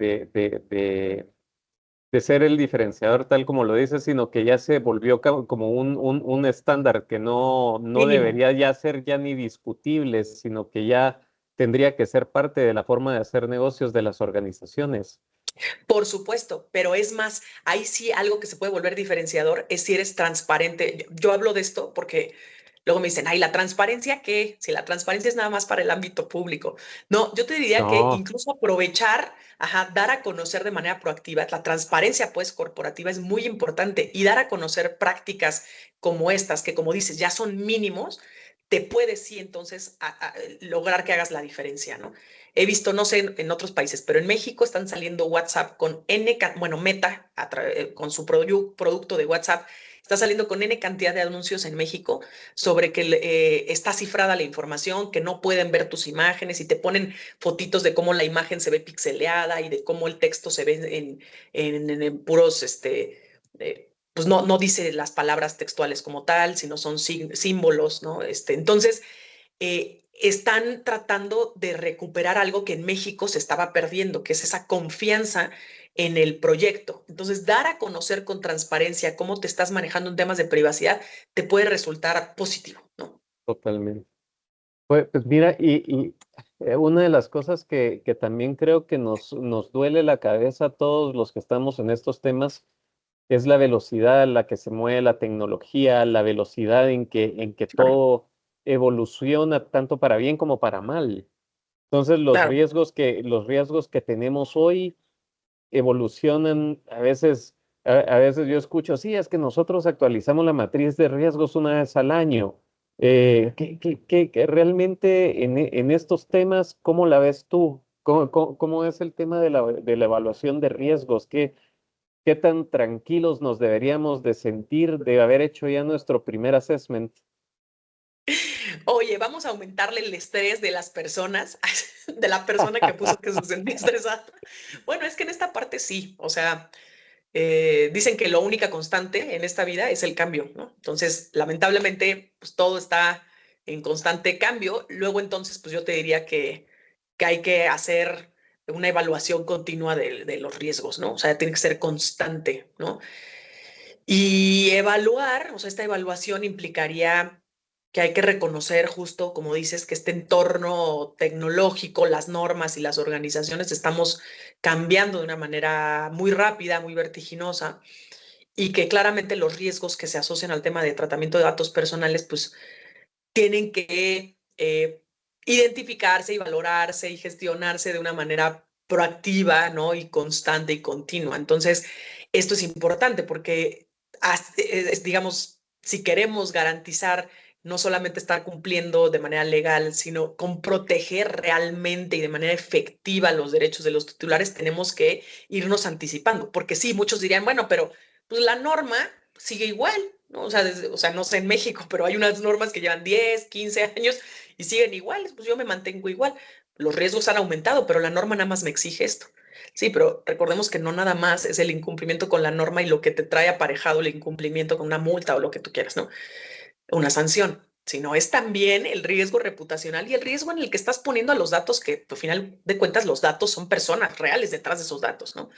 ser el diferenciador tal como lo dice, sino que ya se volvió como un estándar que no Mínimo. debería ya ser ya ni discutible, sino que ya tendría que ser parte de la forma de hacer negocios de las organizaciones. Por supuesto, pero es más, ahí sí algo que se puede volver diferenciador es si eres transparente. Yo hablo de esto porque luego me dicen, ay, ¿la transparencia qué? Si la transparencia es nada más para el ámbito público. No, yo te diría que No, incluso aprovechar, ajá, dar a conocer de manera proactiva, la transparencia pues corporativa es muy importante y dar a conocer prácticas como estas, que como dices, ya son mínimos, te puedes sí entonces lograr que hagas la diferencia, ¿no? He visto, no sé, en otros países, pero en México están saliendo WhatsApp con bueno, Meta, con su producto de WhatsApp, está saliendo con N cantidad de anuncios en México sobre que está cifrada la información, que no pueden ver tus imágenes y te ponen fotitos de cómo la imagen se ve pixeleada y de cómo el texto se ve en puros, pues no dice las palabras textuales como tal, sino son símbolos, ¿no? Entonces, están tratando de recuperar algo que en México se estaba perdiendo, que es esa confianza en el proyecto. Entonces, dar a conocer con transparencia cómo te estás manejando en temas de privacidad te puede resultar positivo, ¿no? totalmente. Pues mira, una de las cosas que también creo que nos duele la cabeza a todos los que estamos en estos temas es la velocidad a la que se mueve la tecnología, la velocidad en que Claro, todo evoluciona tanto para bien como para mal. Entonces, claro. los riesgos que tenemos hoy evolucionan a veces yo escucho, sí, es que nosotros actualizamos la matriz de riesgos una vez al año. Que realmente en estos temas, ¿cómo la ves tú? ¿Cómo es el tema de la evaluación de riesgos? ¿Qué tan tranquilos nos deberíamos de sentir de haber hecho ya nuestro primer assessment? Oye, vamos a aumentarle el estrés de las personas, de la persona que puso que se sentía estresada. Bueno, es que en esta parte sí, o sea, dicen que la única constante en esta vida es el cambio, ¿no? Entonces, lamentablemente, pues todo está en constante cambio. Luego, entonces, pues yo te diría que hay que hacer una evaluación continua de los riesgos, ¿no? O sea, tiene que ser constante, ¿no? Y evaluar, o sea, esta evaluación implicaría que hay que reconocer justo, como dices, que este entorno tecnológico, las normas y las organizaciones estamos cambiando de una manera muy rápida, muy vertiginosa, y que claramente los riesgos que se asocian al tema de tratamiento de datos personales, pues tienen que identificarse y valorarse y gestionarse de una manera proactiva, ¿no? Y constante y continua. Entonces, esto es importante porque, digamos, si queremos garantizar no solamente estar cumpliendo de manera legal, sino con proteger realmente y de manera efectiva los derechos de los titulares, tenemos que irnos anticipando. Porque sí, muchos dirían, bueno, pero pues la norma sigue igual, ¿no? O sea, no sé en México, pero hay unas normas que llevan 10, 15 años y siguen iguales, pues yo me mantengo igual. Los riesgos han aumentado, pero la norma nada más me exige esto. Sí, pero recordemos que no nada más es el incumplimiento con la norma y lo que te trae aparejado el incumplimiento con una multa o lo que tú quieras, ¿no? Una sanción, sino es también el riesgo reputacional y el riesgo en el que estás poniendo a los datos, que al final de cuentas los datos son personas reales detrás de esos datos, ¿no?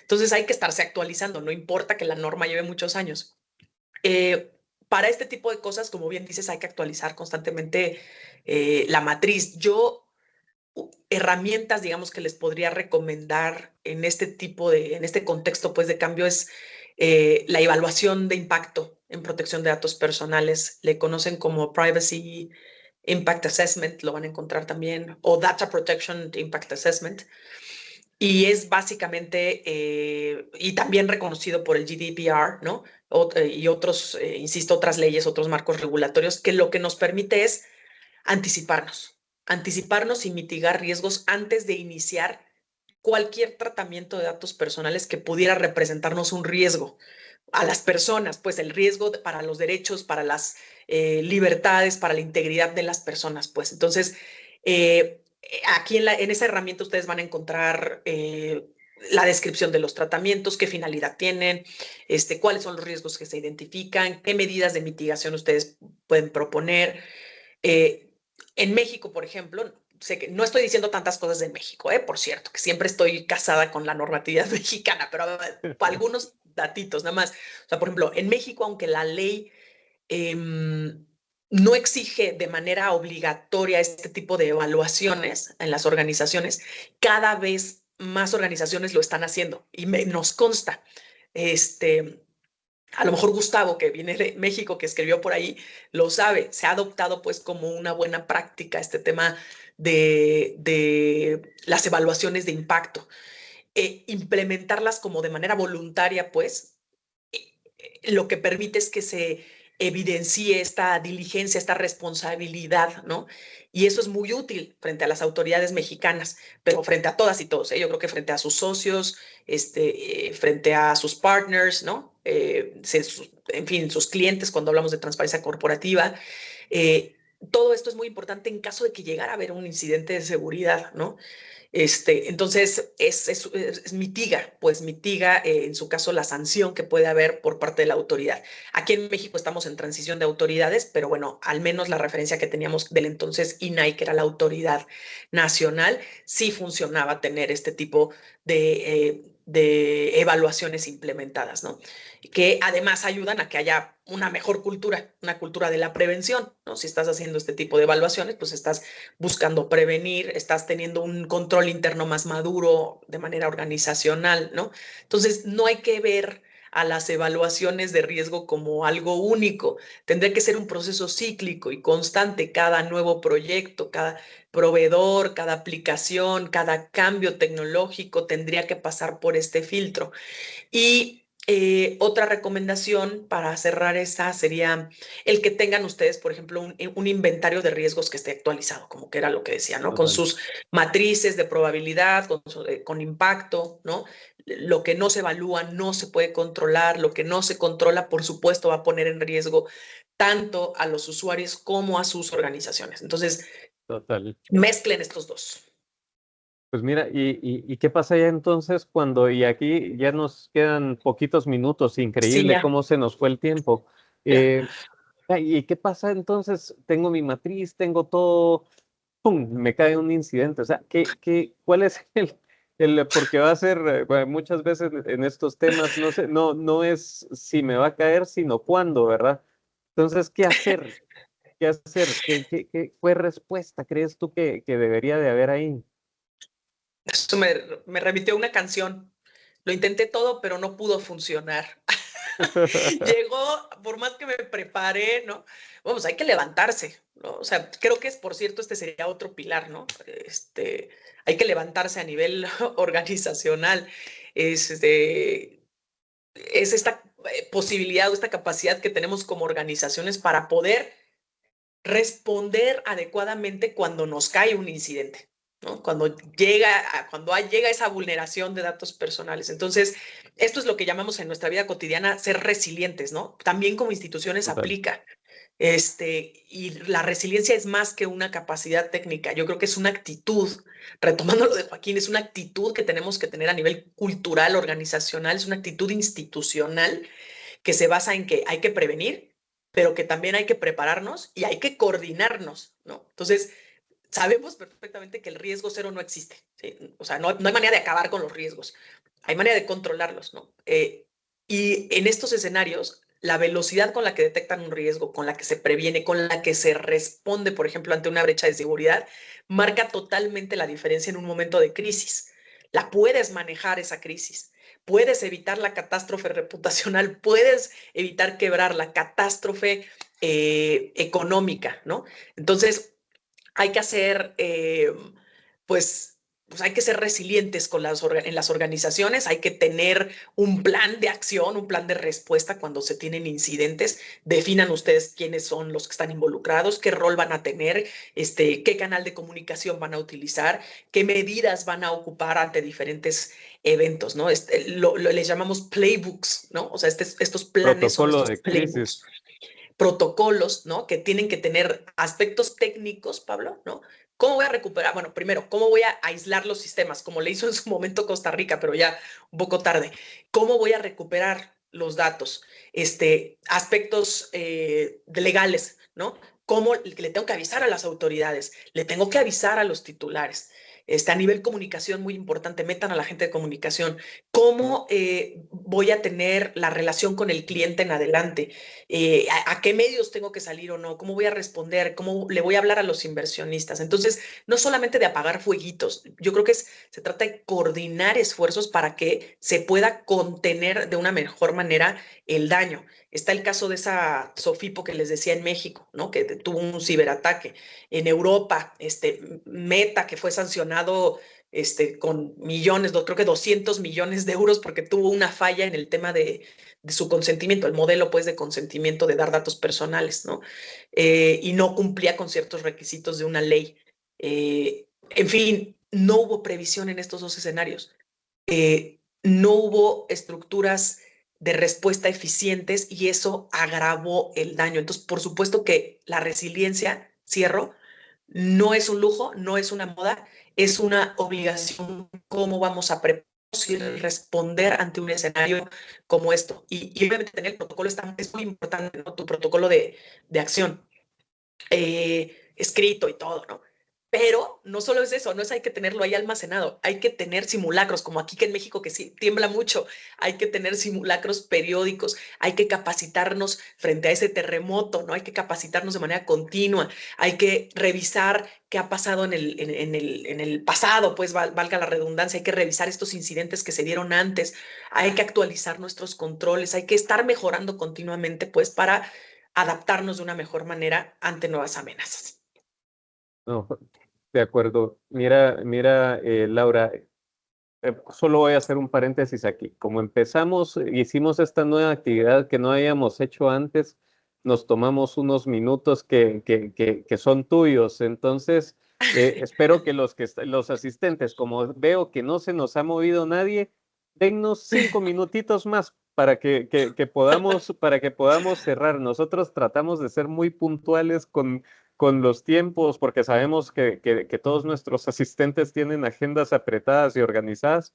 Entonces hay que estarse actualizando, no importa que la norma lleve muchos años. Eh, para este tipo de cosas, como bien dices, hay que actualizar constantemente la matriz. Herramientas, digamos, que les podría recomendar en este contexto, pues, de cambio es la evaluación de impacto en protección de datos personales. Le conocen como Privacy Impact Assessment, lo van a encontrar también, o Data Protection Impact Assessment. Y es básicamente, y también reconocido por el GDPR, ¿no? Y otros, insisto, otras leyes, otros marcos regulatorios, que lo que nos permite es anticiparnos y mitigar riesgos antes de iniciar cualquier tratamiento de datos personales que pudiera representarnos un riesgo a las personas, pues el riesgo para los derechos, para las libertades, para la integridad de las personas, pues. Entonces, aquí en esa herramienta ustedes van a encontrar la descripción de los tratamientos, qué finalidad tienen, cuáles son los riesgos que se identifican, qué medidas de mitigación ustedes pueden proponer. Eh, en México, por ejemplo, sé que no estoy diciendo tantas cosas de México, por cierto, que siempre estoy casada con la normatividad mexicana, pero algunos datitos nada más. O sea, por ejemplo, en México, aunque la ley eh, no exige de manera obligatoria este tipo de evaluaciones en las organizaciones, cada vez más organizaciones lo están haciendo y nos consta. A lo mejor Gustavo, que viene de México, que escribió por ahí, lo sabe. Se ha adoptado pues como una buena práctica este tema de las evaluaciones de impacto. Implementarlas como de manera voluntaria, pues, lo que permite es que se evidencie esta diligencia, esta responsabilidad, ¿no? Y eso es muy útil frente a las autoridades mexicanas, pero frente a todas y todos, ¿eh? Yo creo que frente a sus socios, frente a sus partners, ¿no? En fin, sus clientes, cuando hablamos de transparencia corporativa. Todo esto es muy importante en caso de que llegara a haber un incidente de seguridad, ¿no? Entonces, mitiga en su caso la sanción que puede haber por parte de la autoridad. Aquí en México estamos en transición de autoridades, pero bueno, al menos la referencia que teníamos del entonces INAI, que era la autoridad nacional, sí funcionaba tener este tipo de evaluaciones implementadas, ¿no? Que además ayudan a que haya una mejor cultura, una cultura de la prevención, ¿no? Si estás haciendo este tipo de evaluaciones, pues estás buscando prevenir, estás teniendo un control interno más maduro de manera organizacional, ¿no? Entonces, no hay que ver a las evaluaciones de riesgo como algo único. Tendría que ser un proceso cíclico y constante. Cada nuevo proyecto, cada proveedor, cada aplicación, cada cambio tecnológico tendría que pasar por este filtro. Y otra recomendación para cerrar esta sería el que tengan ustedes, por ejemplo, un inventario de riesgos que esté actualizado, como que era lo que decía, ¿no? Con sus matrices de probabilidad, con impacto, ¿no? Lo que no se evalúa no se puede controlar, lo que no se controla, por supuesto, va a poner en riesgo tanto a los usuarios como a sus organizaciones. Entonces, mezclen estos dos. Pues mira, ¿y qué pasa ya entonces cuando, y aquí ya nos quedan poquitos minutos, increíble Sí, cómo se nos fue el tiempo? ¿Y qué pasa entonces? Tengo mi matriz, tengo todo, ¡pum! Me cae un incidente. O sea, ¿cuál es porque va a ser, bueno, muchas veces en estos temas, no sé, no es si me va a caer, sino cuándo, ¿verdad? Entonces, ¿qué hacer? ¿Qué hacer? ¿Qué respuesta crees tú que debería de haber ahí? Eso me remitió a una canción. Lo intenté todo, pero no pudo funcionar. Llegó, por más que me preparé, ¿no? Vamos, hay que levantarse, ¿no? O sea, creo que por cierto, este sería otro pilar, ¿no? Hay que levantarse a nivel organizacional. Es esta posibilidad o esta capacidad que tenemos como organizaciones para poder responder adecuadamente cuando nos cae un incidente, ¿no? Cuando llega esa vulneración de datos personales. Entonces, esto es lo que llamamos en nuestra vida cotidiana ser resilientes, ¿no? También como instituciones Total. aplica. Y la resiliencia es más que una capacidad técnica. Yo creo que es una actitud, retomando lo de Joaquín, es una actitud que tenemos que tener a nivel cultural, organizacional, es una actitud institucional que se basa en que hay que prevenir, pero que también hay que prepararnos y hay que coordinarnos, ¿no? Entonces, sabemos perfectamente que el riesgo cero no existe, ¿sí? O sea, no hay manera de acabar con los riesgos, hay manera de controlarlos, ¿no? Y en estos escenarios, la velocidad con la que detectan un riesgo, con la que se previene, con la que se responde, por ejemplo, ante una brecha de seguridad, marca totalmente la diferencia en un momento de crisis. La puedes manejar esa crisis, puedes evitar la catástrofe reputacional, puedes evitar quebrar la catástrofe económica, ¿no? Entonces, hay que hacer, pues hay que ser resilientes en las organizaciones, hay que tener un plan de acción, un plan de respuesta cuando se tienen incidentes. Definan ustedes quiénes son los que están involucrados, qué rol van a tener, qué canal de comunicación van a utilizar, qué medidas van a ocupar ante diferentes eventos, ¿no? Les llamamos playbooks, ¿no? O sea, estos planes son Protocolo estos de playbooks, crisis. protocolos, ¿no? Que tienen que tener aspectos técnicos, Pablo, ¿no? ¿Cómo voy a recuperar? Bueno, primero, ¿cómo voy a aislar los sistemas? Como le hizo en su momento Costa Rica, pero ya un poco tarde. ¿Cómo voy a recuperar los datos? Aspectos legales, ¿no? ¿Cómo le tengo que avisar a las autoridades? Le tengo que avisar a los titulares. A nivel comunicación, muy importante, metan a la gente de comunicación. ¿Cómo voy a tener la relación con el cliente en adelante? ¿A qué medios tengo que salir o no? ¿Cómo voy a responder? ¿Cómo le voy a hablar a los inversionistas? Entonces, no solamente de apagar fueguitos, yo creo que se trata de coordinar esfuerzos para que se pueda contener de una mejor manera el daño. Está el caso de esa Sofipo que les decía en México, ¿no? Que tuvo un ciberataque. En Europa, Meta, que fue sancionado con millones, creo que 200 millones de euros porque tuvo una falla en el tema de su consentimiento, el modelo pues de consentimiento de dar datos personales, ¿no? Y no cumplía con ciertos requisitos de una ley. En fin, no hubo previsión en estos dos escenarios. No hubo estructuras de respuesta eficientes y eso agravó el daño. Entonces, por supuesto que la resiliencia, cierro, no es un lujo, no es una moda, es una obligación. ¿Cómo vamos a prepararnos y responder ante un escenario como esto? Y obviamente tener el protocolo es muy importante, ¿no? Tu protocolo de acción escrito y todo, ¿no? Pero no solo es eso, no es hay que tenerlo ahí almacenado, hay que tener simulacros, como aquí que en México que sí tiembla mucho, hay que tener simulacros periódicos, hay que capacitarnos frente a ese terremoto, ¿no? Hay que capacitarnos de manera continua, hay que revisar qué ha pasado en el pasado, pues valga la redundancia, hay que revisar estos incidentes que se dieron antes, hay que actualizar nuestros controles, hay que estar mejorando continuamente, pues para adaptarnos de una mejor manera ante nuevas amenazas. No, de acuerdo. Mira, Laura, solo voy a hacer un paréntesis aquí. Como empezamos, hicimos esta nueva actividad que no habíamos hecho antes, nos tomamos unos minutos que son tuyos. Entonces, espero que los asistentes, como veo que no se nos ha movido nadie, dennos 5 minutitos más para que podamos cerrar. Nosotros tratamos de ser muy puntuales con los tiempos, porque sabemos que todos nuestros asistentes tienen agendas apretadas y organizadas,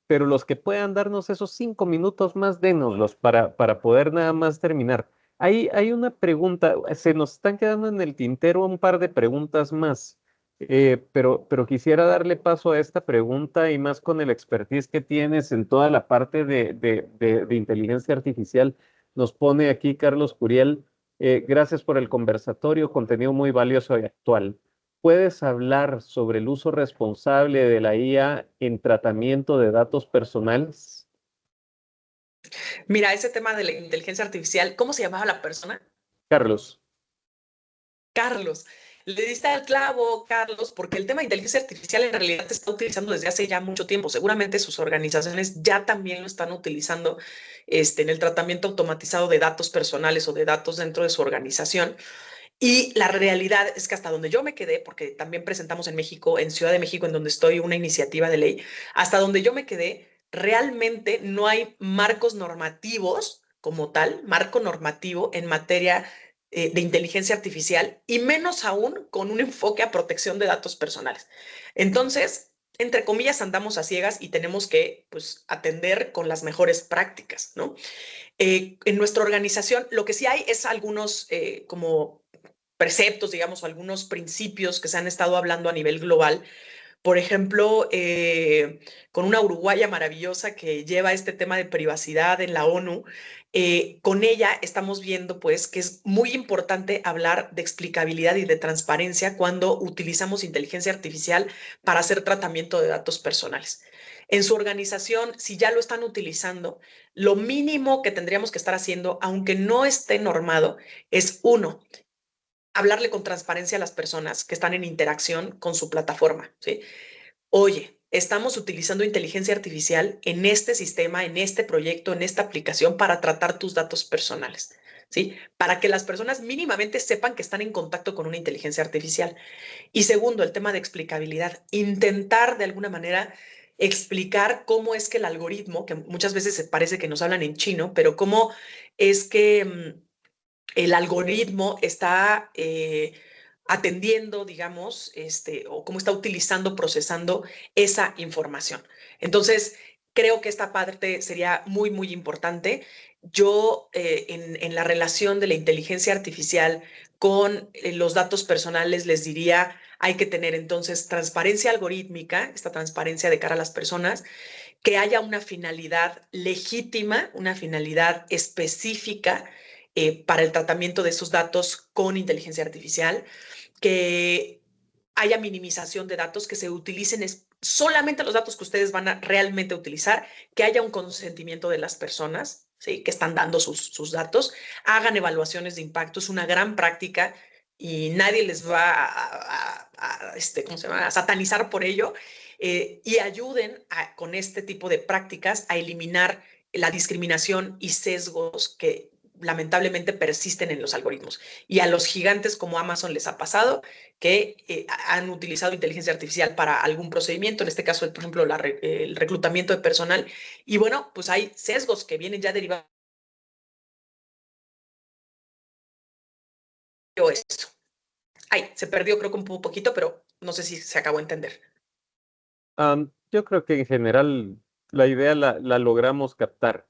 pero los que puedan darnos esos 5 minutos más, dénoslos para poder nada más terminar. Hay una pregunta, se nos están quedando en el tintero un par de preguntas más, pero quisiera darle paso a esta pregunta y más con el expertise que tienes en toda la parte de inteligencia artificial. Nos pone aquí Carlos Curiel. Gracias por el conversatorio, contenido muy valioso y actual. ¿Puedes hablar sobre el uso responsable de la IA en tratamiento de datos personales? Mira, ese tema de la inteligencia artificial, ¿cómo se llamaba la persona? Carlos. Carlos. Le diste al clavo, Carlos, porque el tema de inteligencia artificial en realidad se está utilizando desde hace ya mucho tiempo. Seguramente sus organizaciones ya también lo están utilizando en el tratamiento automatizado de datos personales o de datos dentro de su organización. Y la realidad es que hasta donde yo me quedé, porque también presentamos en México, en Ciudad de México, en donde estoy, una iniciativa de ley, hasta donde yo me quedé, realmente no hay marcos normativos como tal, marco normativo en materia de inteligencia artificial y menos aún con un enfoque a protección de datos personales. Entonces, entre comillas, andamos a ciegas y tenemos que pues, atender con las mejores prácticas, ¿no? En nuestra organización, lo que sí hay es algunos como preceptos, digamos, o algunos principios que se han estado hablando a nivel global. Por ejemplo, con una uruguaya maravillosa que lleva este tema de privacidad en la ONU, con ella estamos viendo pues que es muy importante hablar de explicabilidad y de transparencia cuando utilizamos inteligencia artificial para hacer tratamiento de datos personales. En su organización, si ya lo están utilizando, lo mínimo que tendríamos que estar haciendo, aunque no esté normado, es uno, hablarle con transparencia a las personas que están en interacción con su plataforma, ¿sí? Oye, estamos utilizando inteligencia artificial en este sistema, en este proyecto, en esta aplicación para tratar tus datos personales, ¿sí? Para que las personas mínimamente sepan que están en contacto con una inteligencia artificial. Y segundo, el tema de explicabilidad. Intentar de alguna manera explicar cómo es que el algoritmo, que muchas veces parece que nos hablan en chino, pero cómo es que el algoritmo está atendiendo, digamos, o cómo está utilizando, procesando esa información. Entonces, creo que esta parte sería muy, muy importante. Yo, en la relación de la inteligencia artificial con los datos personales, les diría, hay que tener entonces transparencia algorítmica, esta transparencia de cara a las personas, que haya una finalidad legítima, una finalidad específica para el tratamiento de esos datos con inteligencia artificial, que haya minimización de datos, que se utilicen solamente los datos que ustedes van a realmente utilizar, que haya un consentimiento de las personas, ¿sí?, que están dando sus datos, hagan evaluaciones de impacto, es una gran práctica y nadie les va ¿cómo se llama?, a satanizar por ello, y ayuden con este tipo de prácticas a eliminar la discriminación y sesgos que lamentablemente persisten en los algoritmos. Y a los gigantes como Amazon les ha pasado que han utilizado inteligencia artificial para algún procedimiento, en este caso, por ejemplo, el reclutamiento de personal, y bueno, pues hay sesgos que vienen ya derivados de eso. Ay, se perdió creo que un poquito, pero no sé si se acabó de entender. Yo creo que en general la idea la logramos captar.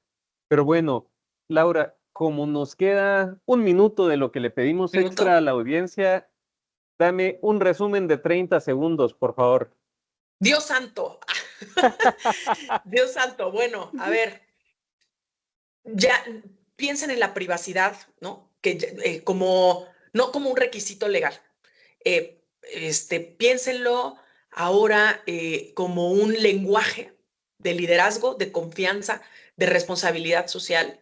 Pero bueno, Laura, como nos queda un minuto de lo que le pedimos extra a la audiencia, dame un resumen de 30 segundos, por favor. Dios santo. Dios santo. Bueno, a ver, ya piensen en la privacidad, ¿no? Que no como un requisito legal. Piénsenlo ahora como un lenguaje de liderazgo, de confianza, de responsabilidad social.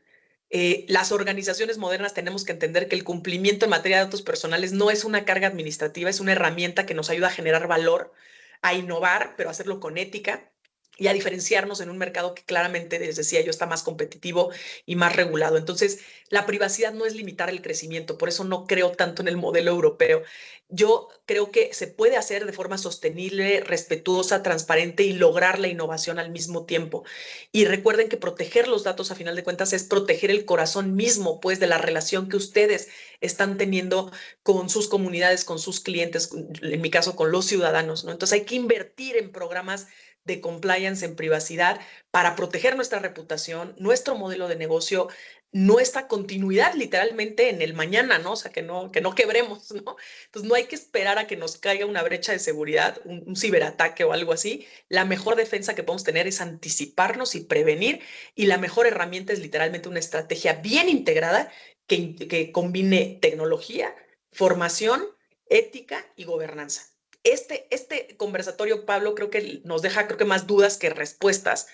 Las organizaciones modernas tenemos que entender que el cumplimiento en materia de datos personales no es una carga administrativa, es una herramienta que nos ayuda a generar valor, a innovar, pero a hacerlo con ética y a diferenciarnos en un mercado que claramente, les decía yo, está más competitivo y más regulado. Entonces, la privacidad no es limitar el crecimiento, por eso no creo tanto en el modelo europeo. Yo creo que se puede hacer de forma sostenible, respetuosa, transparente y lograr la innovación al mismo tiempo. Y recuerden que proteger los datos, a final de cuentas, es proteger el corazón mismo, pues, de la relación que ustedes están teniendo con sus comunidades, con sus clientes, en mi caso, con los ciudadanos, ¿no? Entonces, hay que invertir en programas de compliance, en privacidad, para proteger nuestra reputación, nuestro modelo de negocio, nuestra continuidad literalmente en el mañana, ¿no? O sea, que no quebremos, ¿no? Entonces, no hay que esperar a que nos caiga una brecha de seguridad, un ciberataque o algo así. La mejor defensa que podemos tener es anticiparnos y prevenir, y la mejor herramienta es literalmente una estrategia bien integrada que combine tecnología, formación, ética y gobernanza. Este conversatorio, Pablo, creo que nos deja más dudas que respuestas.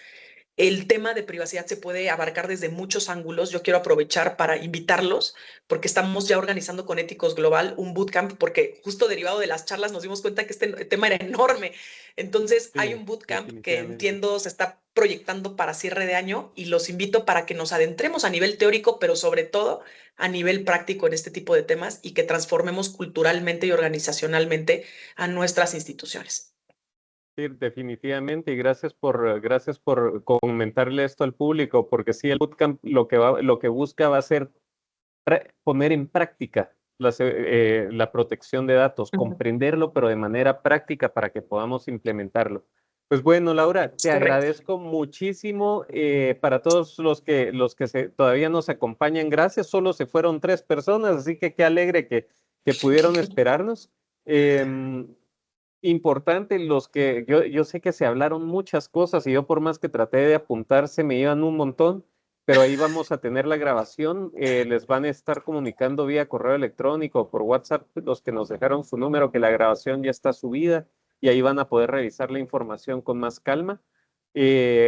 El tema de privacidad se puede abarcar desde muchos ángulos. Yo quiero aprovechar para invitarlos, porque estamos ya organizando con Éticos Global un bootcamp, porque justo derivado de las charlas nos dimos cuenta que este tema era enorme. Entonces, Sí, hay un bootcamp que entiendo se está proyectando para cierre de año, y los invito para que nos adentremos a nivel teórico, pero sobre todo a nivel práctico en este tipo de temas, y que transformemos culturalmente y organizacionalmente a nuestras instituciones. Sí, definitivamente, y gracias por comentarle esto al público, porque sí, el bootcamp lo que busca va a ser poner en práctica la protección de datos, comprenderlo, pero de manera práctica para que podamos implementarlo. Pues bueno, Laura, te agradezco muchísimo. Para todos los que todavía nos acompañan, gracias. Solo se fueron 3 personas, así que qué alegre que pudieron esperarnos. Importante, yo sé que se hablaron muchas cosas y yo por más que traté de apuntar se me iban un montón, pero ahí vamos a tener la grabación. Les van a estar comunicando vía correo electrónico o por WhatsApp los que nos dejaron su número, que la grabación ya está subida, y ahí van a poder revisar la información con más calma.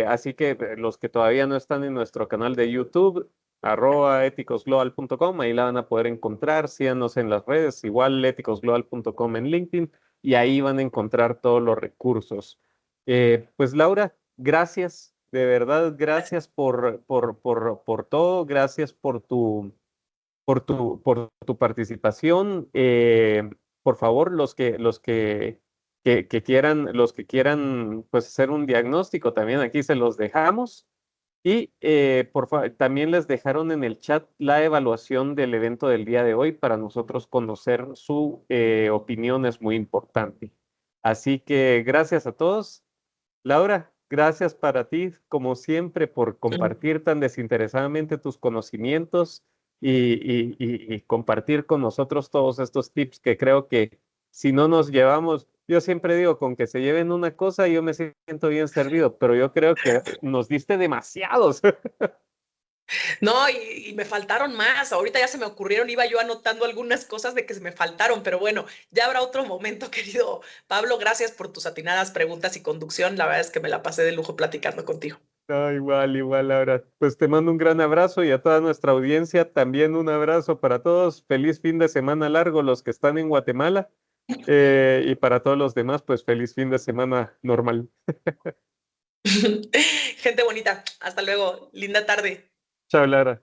Así que los que todavía no están en nuestro canal de YouTube, @ethicosglobal.com, ahí la van a poder encontrar. Síganos en las redes, igual ethicosglobal.com en LinkedIn, y ahí van a encontrar todos los recursos. Pues Laura, gracias, de verdad, gracias por todo, gracias por tu participación. Por favor, los que quieran pues hacer un diagnóstico, también aquí se los dejamos. Y también les dejaron en el chat la evaluación del evento del día de hoy. Para nosotros conocer su opinión es muy importante. Así que gracias a todos. Laura, Gracias para ti, como siempre, por compartir tan desinteresadamente tus conocimientos y compartir con nosotros todos estos tips que creo que si no nos llevamos, yo siempre digo, con que se lleven una cosa, yo me siento bien servido, pero yo creo que nos diste demasiados. No, y me faltaron más. Ahorita ya se me ocurrieron, iba yo anotando algunas cosas de que se me faltaron, pero bueno, ya habrá otro momento, querido Pablo. Gracias por tus atinadas preguntas y conducción. La verdad es que me la pasé de lujo platicando contigo. No, igual, Laura. Pues te mando un gran abrazo y a toda nuestra audiencia también un abrazo para todos. Feliz fin de semana largo los que están en Guatemala y para todos los demás, pues feliz fin de semana normal. Gente bonita, hasta luego. Linda tarde. Chao, Laura.